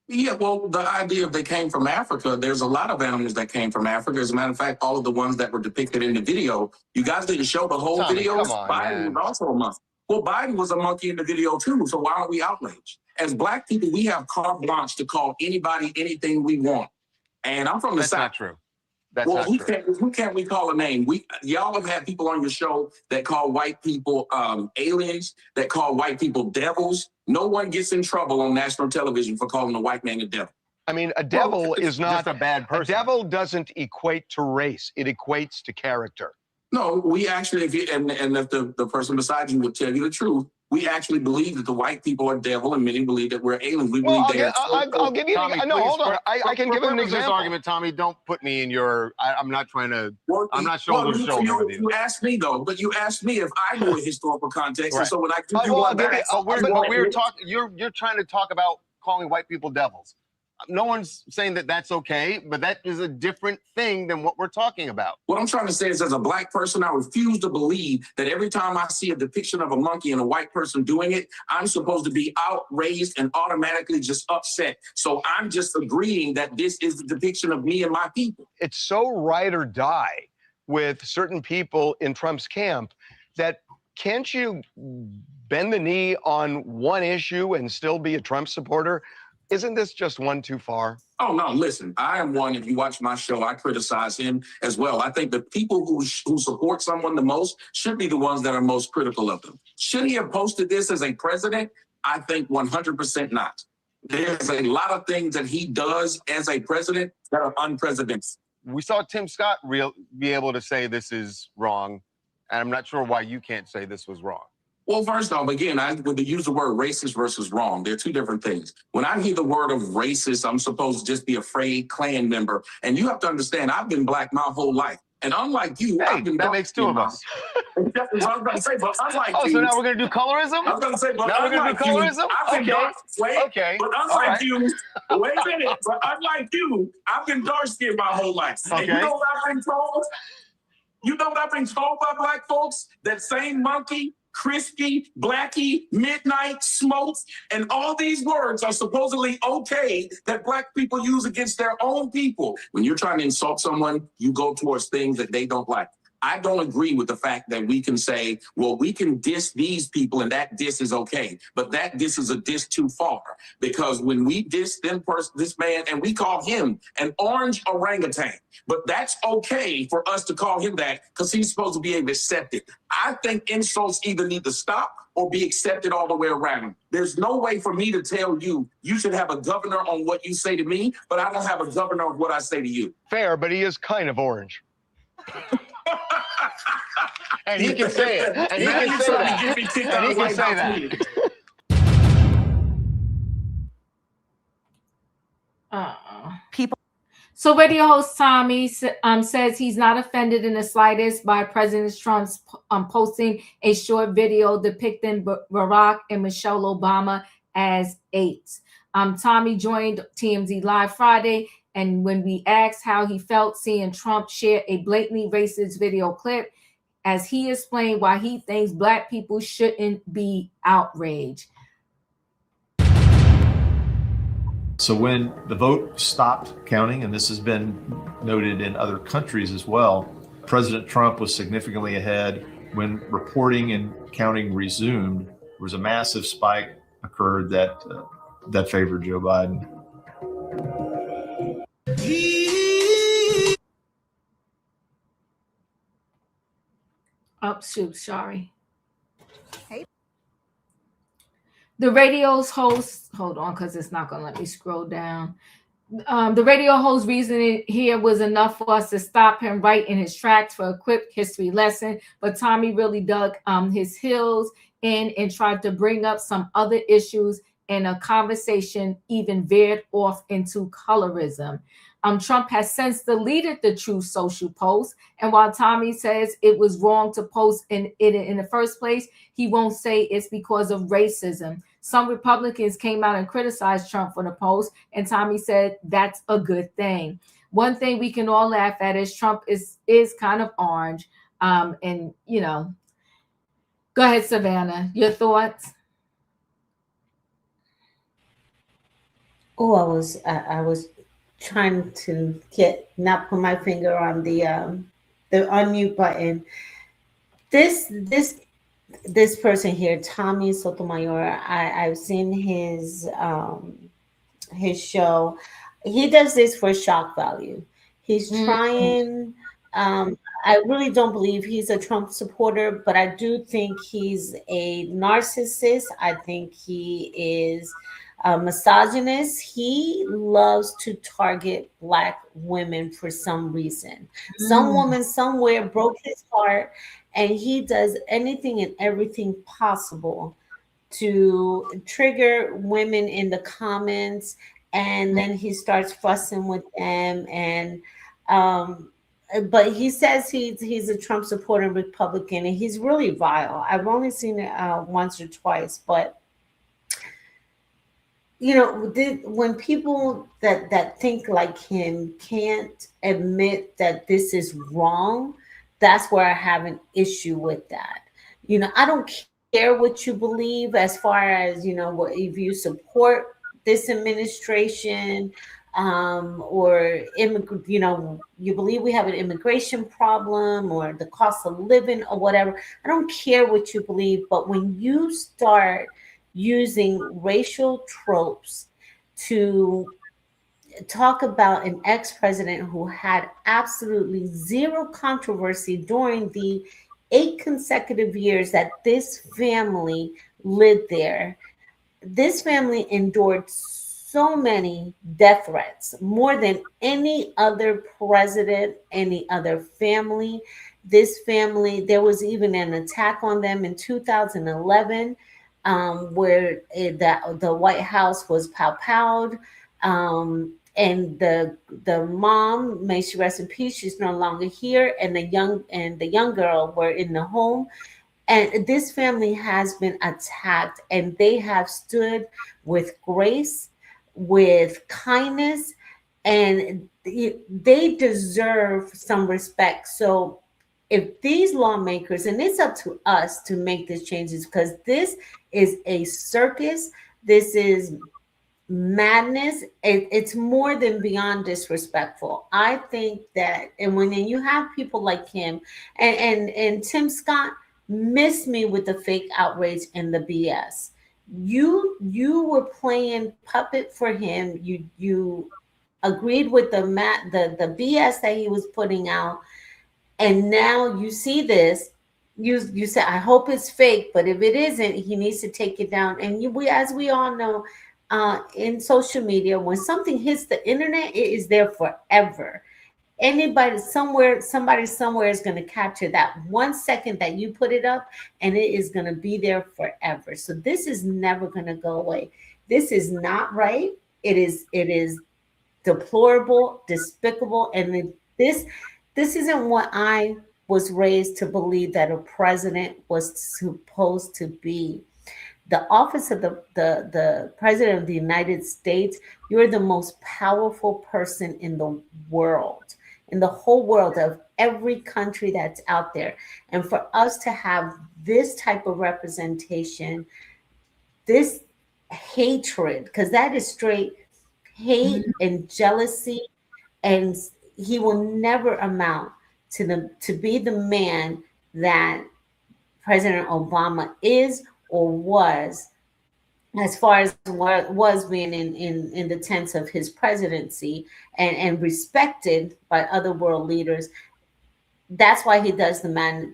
Yeah, well, the idea of they came from Africa, there's a lot of animals that came from Africa. As a matter of fact, all of the ones that were depicted in the video, you guys didn't show the whole video. Biden was also a monkey. Well, Biden was a monkey in the video too, so why aren't we outraged? As Black people, we have carte blanche to call anybody anything we want. And I'm from the South. That's not true. That's well, not true. Who can't we call a name? Y'all have had people on your show that call white people aliens, that call white people devils. No one gets in trouble on national television for calling a white man a devil. I mean, a devil is not just a bad person. A devil doesn't equate to race. It equates to character. No, we actually, if the person beside you would tell you the truth, we actually believe that the white people are devil, and many believe that we're aliens. We believe I'll give you an no, hold on. I can give him an example. Argument, Tommy, don't put me in your. I'm not trying to. I'm not shoulder to shoulder with you. You asked me though, but you asked me if I knew a historical context, right. And so when I we're talking. You're trying to talk about calling white people devils. No one's saying that that's okay, but that is a different thing than what we're talking about. What I'm trying to say is, as a black person, I refuse to believe that every time I see a depiction of a monkey and a white person doing it, I'm supposed to be outraged and automatically just upset. So I'm just agreeing that this is the depiction of me and my people. It's so ride or die with certain people in Trump's camp that can't you bend the knee on one issue and still be a Trump supporter? Isn't this just one too far? Oh, no, listen, I am one, if you watch my show, I criticize him as well. I think the people who support someone the most should be the ones that are most critical of them. Should he have posted this as a president? I think 100% not. There's a lot of things that he does as a president that are unprecedented. We saw Tim Scott be able to say this is wrong, and I'm not sure why you can't say this was wrong. Well, first off, again, I would use the word racist versus wrong. They're two different things. When I hear the word of racist, I'm supposed to just be a frayed Klan member. And you have to understand, I've been black my whole life. And unlike you, I've been that makes two of us. I was going to say, but unlike you. So now we're going to do colorism? I was going to say, but now we're going to do colorism? Okay. But unlike you, wait a minute. But unlike you, I've been dark-skinned my whole life. Okay. And you know what I've been told? You know what I've been told by black folks? That same monkey, crispy, blackie, midnight, smokes, and all these words are supposedly okay that black people use against their own people. When you're trying to insult someone, you go towards things that they don't like. I don't agree with the fact that we can say, well, we can diss these people and that diss is okay. But that diss is a diss too far. Because when we diss this man, and we call him an orange orangutan, but that's okay for us to call him that because he's supposed to be able to accept it. I think insults either need to stop or be accepted all the way around. There's no way for me to tell you, you should have a governor on what you say to me, but I don't have a governor on what I say to you. Fair, but he is kind of orange. And he can say it. And he can say that. And he can say that. People. So radio host Tommy says he's not offended in the slightest by President Trump's posting a short video depicting Barack and Michelle Obama as apes. Tommy joined TMZ Live Friday, and when we asked how he felt seeing Trump share a blatantly racist video clip, as he explained why he thinks black people shouldn't be outraged. So when the vote stopped counting, and this has been noted in other countries as well, President Trump was significantly ahead. When reporting and counting resumed, there was a massive spike occurred that favored Joe Biden. Oh, shoot, sorry. Hey. The radio's host, hold on, because it's not going to let me scroll down. The radio host reasoning here was enough for us to stop him right in his tracks for a quick history lesson. But Tommy really dug his heels in and tried to bring up some other issues, and a conversation even veered off into colorism. Trump has since deleted the Truth Social post, and while Tommy says it was wrong to post it in the first place, he won't say it's because of racism. Some Republicans came out and criticized Trump for the post, and Tommy said that's a good thing. One thing we can all laugh at is Trump is kind of orange, and you know. Go ahead, Savannah. Your thoughts? Oh, I was trying to not put my finger on the unmute button. This person here, Tommy Sotomayor, I've seen his show. He does this for shock value. He's trying. I really don't believe he's a Trump supporter, but I do think he's a narcissist. I think he is a misogynist. He loves to target Black women for some reason. Some woman somewhere broke his heart, and he does anything and everything possible to trigger women in the comments, and then he starts fussing with them. And but he says he's a Trump supporter Republican, and he's really vile. I've only seen it once or twice, but when people that think like him can't admit that this is wrong, that's where I have an issue with that. I don't care what you believe as far as, what if you support this administration, or you believe we have an immigration problem or the cost of living or whatever. I don't care what you believe, but when you start using racial tropes to talk about an ex-president who had absolutely zero controversy during the 8 consecutive years that this family lived there. This family endured so many death threats, more than any other president, any other family. This family, there was even an attack on them in 2011, where the White House was pow-powed. And the mom, may she rest in peace, she's no longer here, and the young girl were in the home. And this family has been attacked, and they have stood with grace, with kindness, and they deserve some respect. So, if these lawmakers, and it's up to us to make these changes, because this is a circus, this is madness. It's more than beyond disrespectful. I think that, and when you have people like him, and Tim Scott missed me with the fake outrage and the BS. You were playing puppet for him. You agreed with the BS that he was putting out, and now you see this. You said, I hope it's fake, but if it isn't, he needs to take it down. And as we all know, in social media, when something hits the internet, it is there forever. Somebody somewhere is going to capture that 1 second that you put it up, and it is going to be there forever. So this is never going to go away. This is not right. It is deplorable, despicable, and this isn't what I was raised to believe that a president was supposed to be. The office of the president of the United States, you're the most powerful person in the world, in the whole world, of every country that's out there. And for us to have this type of representation, this hatred, because that is straight hate and jealousy, and he will never amount to be the man that President Obama is or was, as far as what was being in the tense of his presidency, and respected by other world leaders. That's why he does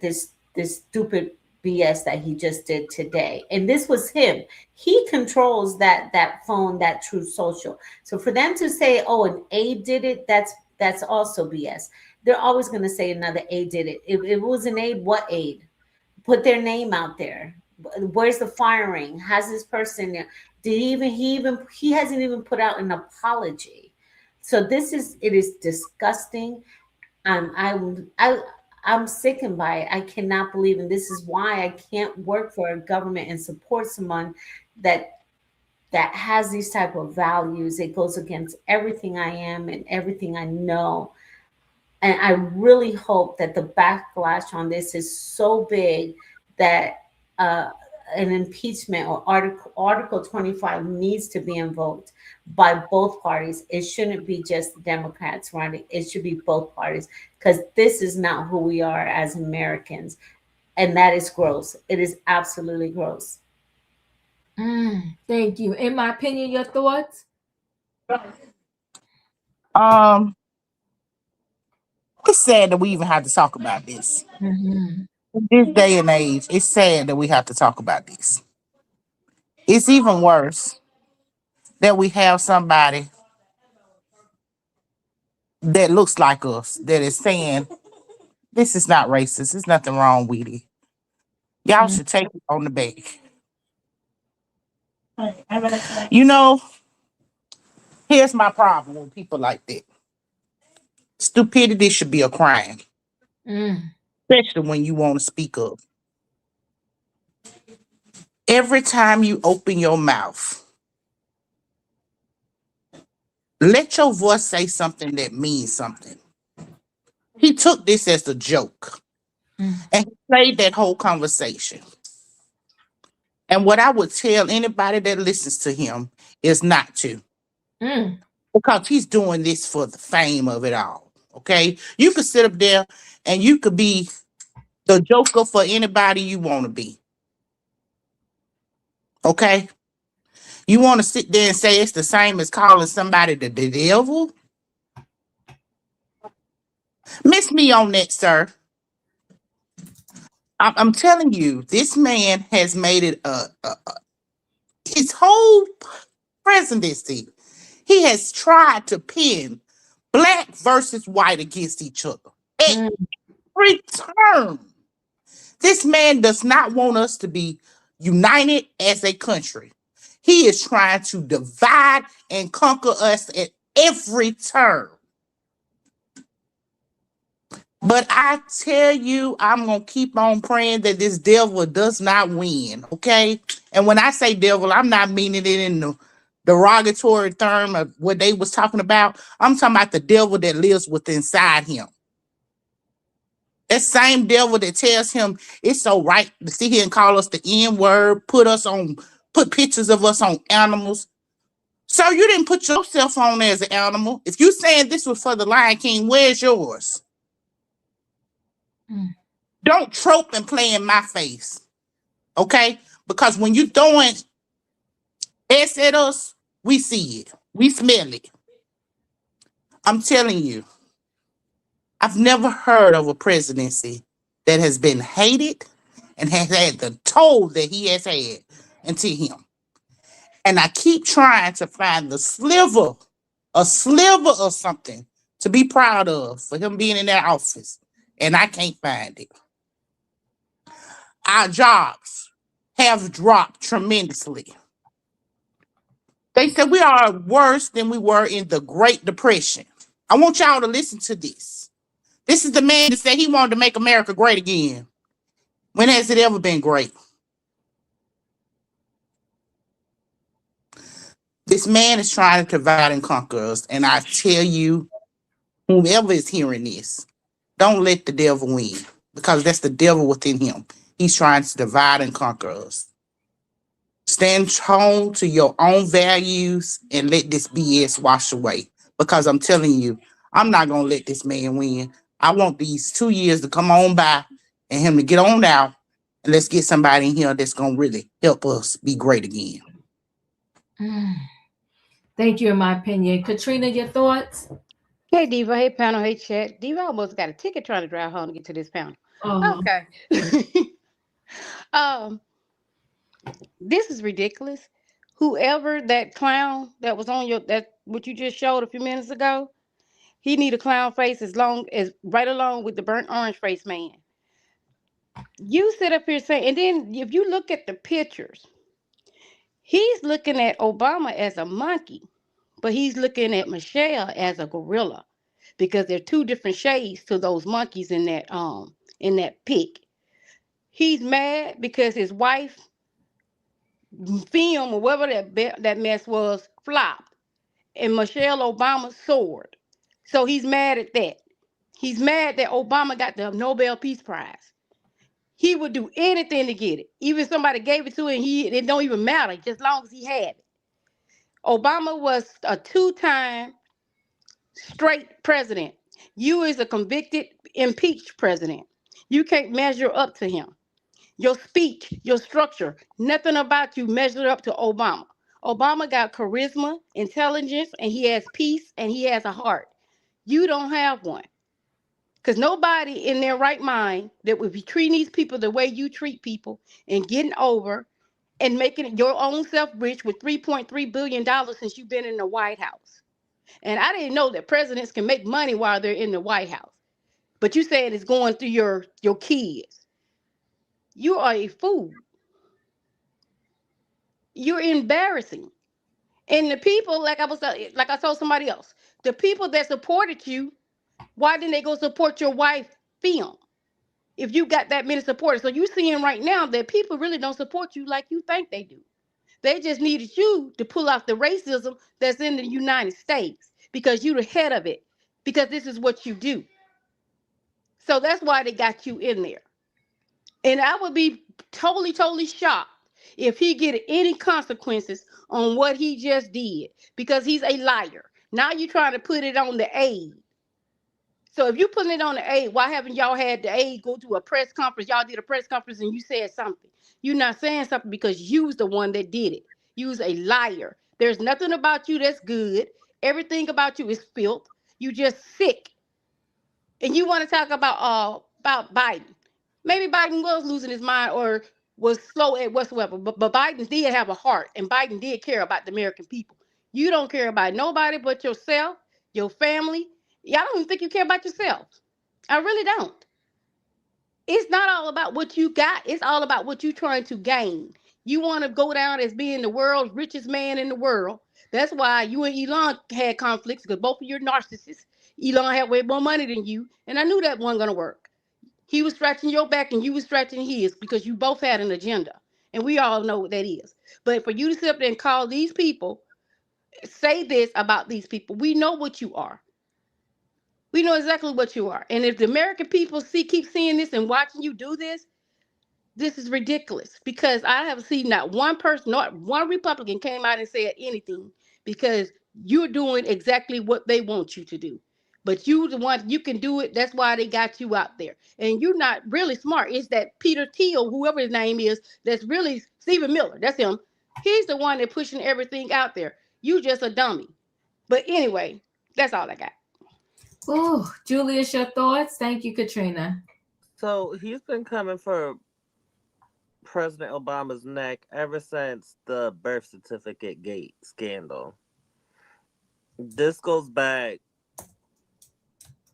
this stupid BS that he just did today. And this was him. He controls that phone, that Truth Social. So for them to say, oh, an aide did it, that's also BS. They're always going to say another aide did it. If it was an aide, what aide? Put their name out there. Where's the firing? Has this person? He hasn't even put out an apology. So it is disgusting. I'm sickened by it. I cannot believe, and this is why I can't work for a government and support someone that has these type of values. It goes against everything I am and everything I know. And I really hope that the backlash on this is so big that an impeachment or Article 25 needs to be invoked by both parties. It shouldn't be just the Democrats running. It should be both parties, because this is not who we are as Americans. And that is gross. It is absolutely gross. Thank you. In my opinion, your thoughts? It's sad that we even have to talk about this. Mm-hmm. In this day and age, it's sad that we have to talk about this. It's even worse that we have somebody that looks like us that is saying this is not racist. There's nothing wrong with it. Y'all should take it on the back. Here's my problem with people like that. Stupidity should be a crime, especially when you want to speak up. Every time you open your mouth, let your voice say something that means something. He took this as a joke and he played that whole conversation. And what I would tell anybody that listens to him is not to, because he's doing this for the fame of it all. Okay, you could sit up there and you could be the joker for anybody you want to be. Okay, you want to sit there and say it's the same as calling somebody the devil? Miss me on that, sir. I'm telling you, this man has made it his whole presidency. He has tried to pin black versus white against each other. Every term. This man does not want us to be united as a country. He is trying to divide and conquer us at every turn. But I tell you, I'm going to keep on praying that this devil does not win, okay? And when I say devil, I'm not meaning it in the derogatory term of what they was talking about. I'm talking about the devil that lives within inside him. That same devil that tells him it's so right to sit here and call us the N-word, put pictures of us on animals. So you didn't put yourself on as an animal. If you saying this was for the Lion King, where's yours? Don't trope and play in my face, okay? Because when you throwing S at us, we see it. We smell it. I'm telling you, I've never heard of a presidency that has been hated and has had the toll that he has had into him. And I keep trying to find a sliver of something to be proud of for him being in that office. And I can't find it. Our jobs have dropped tremendously. They said we are worse than we were in the Great Depression. I want y'all to listen to this. This is the man that said he wanted to make America great again. When has it ever been great? This man is trying to divide and conquer us. And I tell you, whoever is hearing this, don't let the devil win, because that's the devil within him. He's trying to divide and conquer us. Stand home to your own values and let this BS wash away. Because I'm telling you, I'm not going to let this man win. I want these 2 years to come on by and him to get on out. And let's get somebody in here that's going to really help us be great again. Thank you, in my opinion. Katrina, your thoughts? Hey, Diva. Hey, panel. Hey, chat. Diva almost got a ticket trying to drive home to get to this panel. Okay. This is ridiculous. Whoever that clown that was on what you just showed a few minutes ago, he need a clown face as long as right along with the burnt orange face man. You sit up here saying, and then if you look at the pictures, he's looking at Obama as a monkey, but he's looking at Michelle as a gorilla, because there are two different shades to those monkeys in that pic. He's mad because his wife film or whatever that mess was flopped, and Michelle Obama soared. So he's mad at that. He's mad that Obama got the Nobel Peace Prize. He would do anything to get it. Even if somebody gave it to him, it don't even matter, just as long as he had it. Obama was a 2-time straight president. You is a convicted, impeached president. You can't measure up to him. Your speech, your structure, nothing about you measured up to Obama. Obama got charisma, intelligence, and he has peace, and he has a heart. You don't have one. Because nobody in their right mind that would be treating these people the way you treat people and getting over and making your own self rich with $3.3 billion since you've been in the White House. And I didn't know that presidents can make money while they're in the White House. But you saying it's going through your kids. You are a fool. You're embarrassing. And the people, like I told somebody else, the people that supported you, why didn't they go support your wife film? If you got that many supporters. So you're seeing right now that people really don't support you like you think they do. They just needed you to pull off the racism that's in the United States. because you're the head of it, because this is what you do. So that's why they got you in there. And I would be totally shocked if he get any consequences on what he just did, because he's a liar. Now you're trying to put it on the aide. So if you putting it on the aide, why haven't y'all had the aide go to a press conference? Y'all did a press conference and you said something. You're not saying something because you was the one that did it. You was a liar. There's nothing about you that's good. Everything about you is filth. You just sick. And you want to talk about Biden. Maybe Biden was losing his mind or was slow at whatsoever. But Biden did have a heart, and Biden did care about the American people. You don't care about nobody but yourself, your family. Y'all don't even think you care about yourself. I really don't. It's not all about what you got. It's all about what you're trying to gain. You want to go down as being the world's richest man in the world. That's why you and Elon had conflicts, because both of you are narcissists. Elon had way more money than you, and I knew that wasn't going to work. He was scratching your back and you was scratching his because you both had an agenda. And we all know what that is. But for you to sit up there and call these people, say this about these people, we know what you are. We know exactly what you are. And if the American people keep seeing this and watching you do this, this is ridiculous, because I have seen not one person, not one Republican came out and said anything, because you're doing exactly what they want you to do. But you the one, you can do it. That's why they got you out there. And you're not really smart. It's that Peter Thiel, whoever his name is, that's really Stephen Miller. That's him. He's the one that pushing everything out there. You just a dummy. But anyway, that's all I got. Oh, Julius, your thoughts? Thank you, Katrina. So he's been coming for President Obama's neck ever since the birth certificate gate scandal. This goes back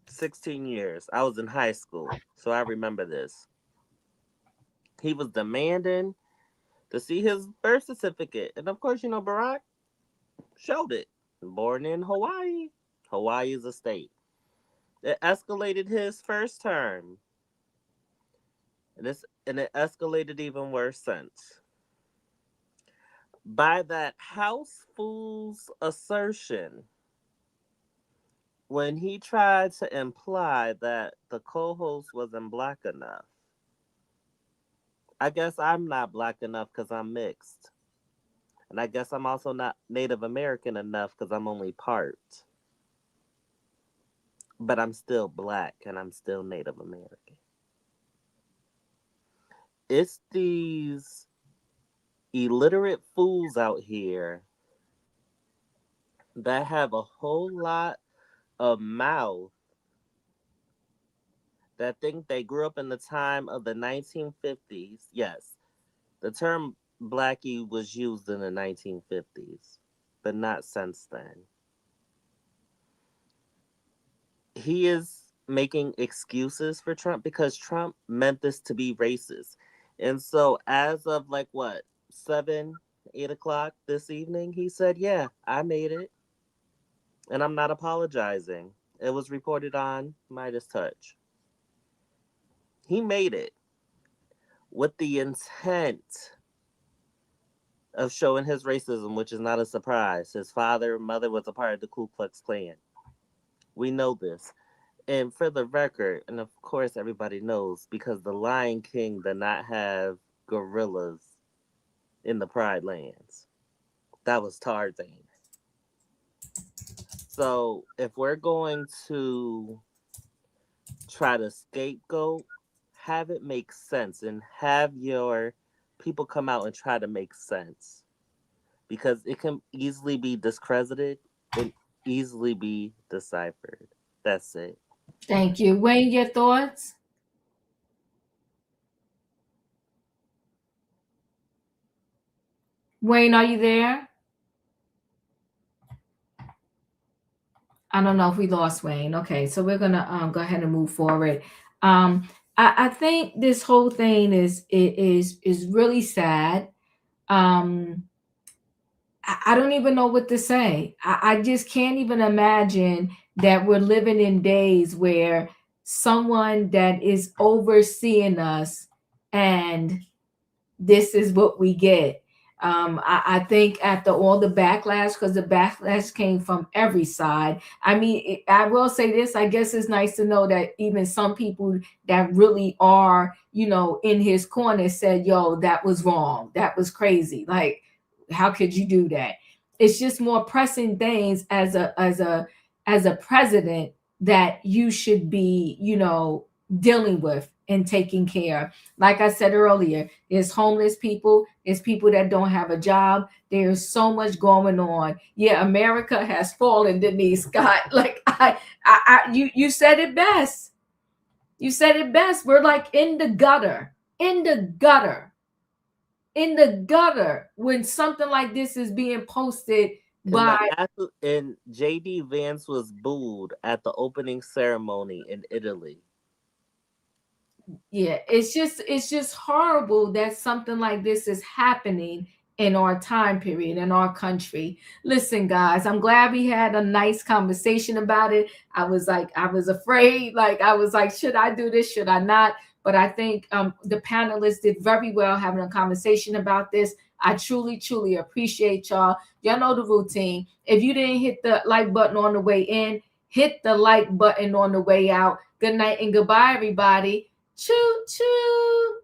16 years. I was in high school, so I remember this. He was demanding to see his birth certificate. And of course, Barack showed it. Born in Hawaii. Hawaii is a state. It escalated his first term. And it escalated even worse since. By that House fool's assertion, when he tried to imply that the co-host wasn't black enough, I guess I'm not black enough because I'm mixed. And I guess I'm also not Native American enough because I'm only part. But I'm still black and I'm still Native American. It's these illiterate fools out here that have a whole lot of mouth that think they grew up in the time of the 1950s. Yes, the term blackie was used in the 1950s, but not since then. He is making excuses for Trump because Trump meant this to be racist. And so as of 7, 8 o'clock this evening, he said, yeah, I made it. And I'm not apologizing. It was reported on Midas Touch. He made it with the intent of showing his racism, which is not a surprise. His mother was a part of the Ku Klux Klan. We know this. And for the record, and of course everybody knows, because the Lion King did not have gorillas in the Pride Lands. That was Tarzan. So if we're going to try to scapegoat, have it make sense and have your people come out and try to make sense. Because it can easily be discredited and easily be deciphered. That's it. Thank you. Wayne, your thoughts? Wayne, are you there? I don't know if we lost Wayne. Okay, so we're gonna go ahead and move forward. I think this whole thing is really sad. I don't even know what to say. I just can't even imagine that we're living in days where someone that is overseeing us and this is what we get. I think after all the backlash, because the backlash came from every side. I mean, I will say this, I guess it's nice to know that even some people that really are, in his corner said, yo, that was wrong. That was crazy. Like, how could you do that? It's just more pressing things as a president that you should be, dealing with and taking care of. Like I said earlier, there's homeless people, there's people that don't have a job. There's so much going on. Yeah, America has fallen, Denise Scott. Like you said it best. You said it best. We're like in the gutter, when something like this is being posted by. And JD Vance was booed at the opening ceremony in Italy. Yeah, it's just horrible that something like this is happening in our time period in our country. Listen, guys, I'm glad we had a nice conversation about it. I was afraid, I was like, should I do this, should I not? But I think the panelists did very well having a conversation about this. I truly appreciate y'all. Y'all know the routine. If you didn't hit the like button on the way in, hit the like button on the way out. Good night and goodbye, everybody. Choo choo.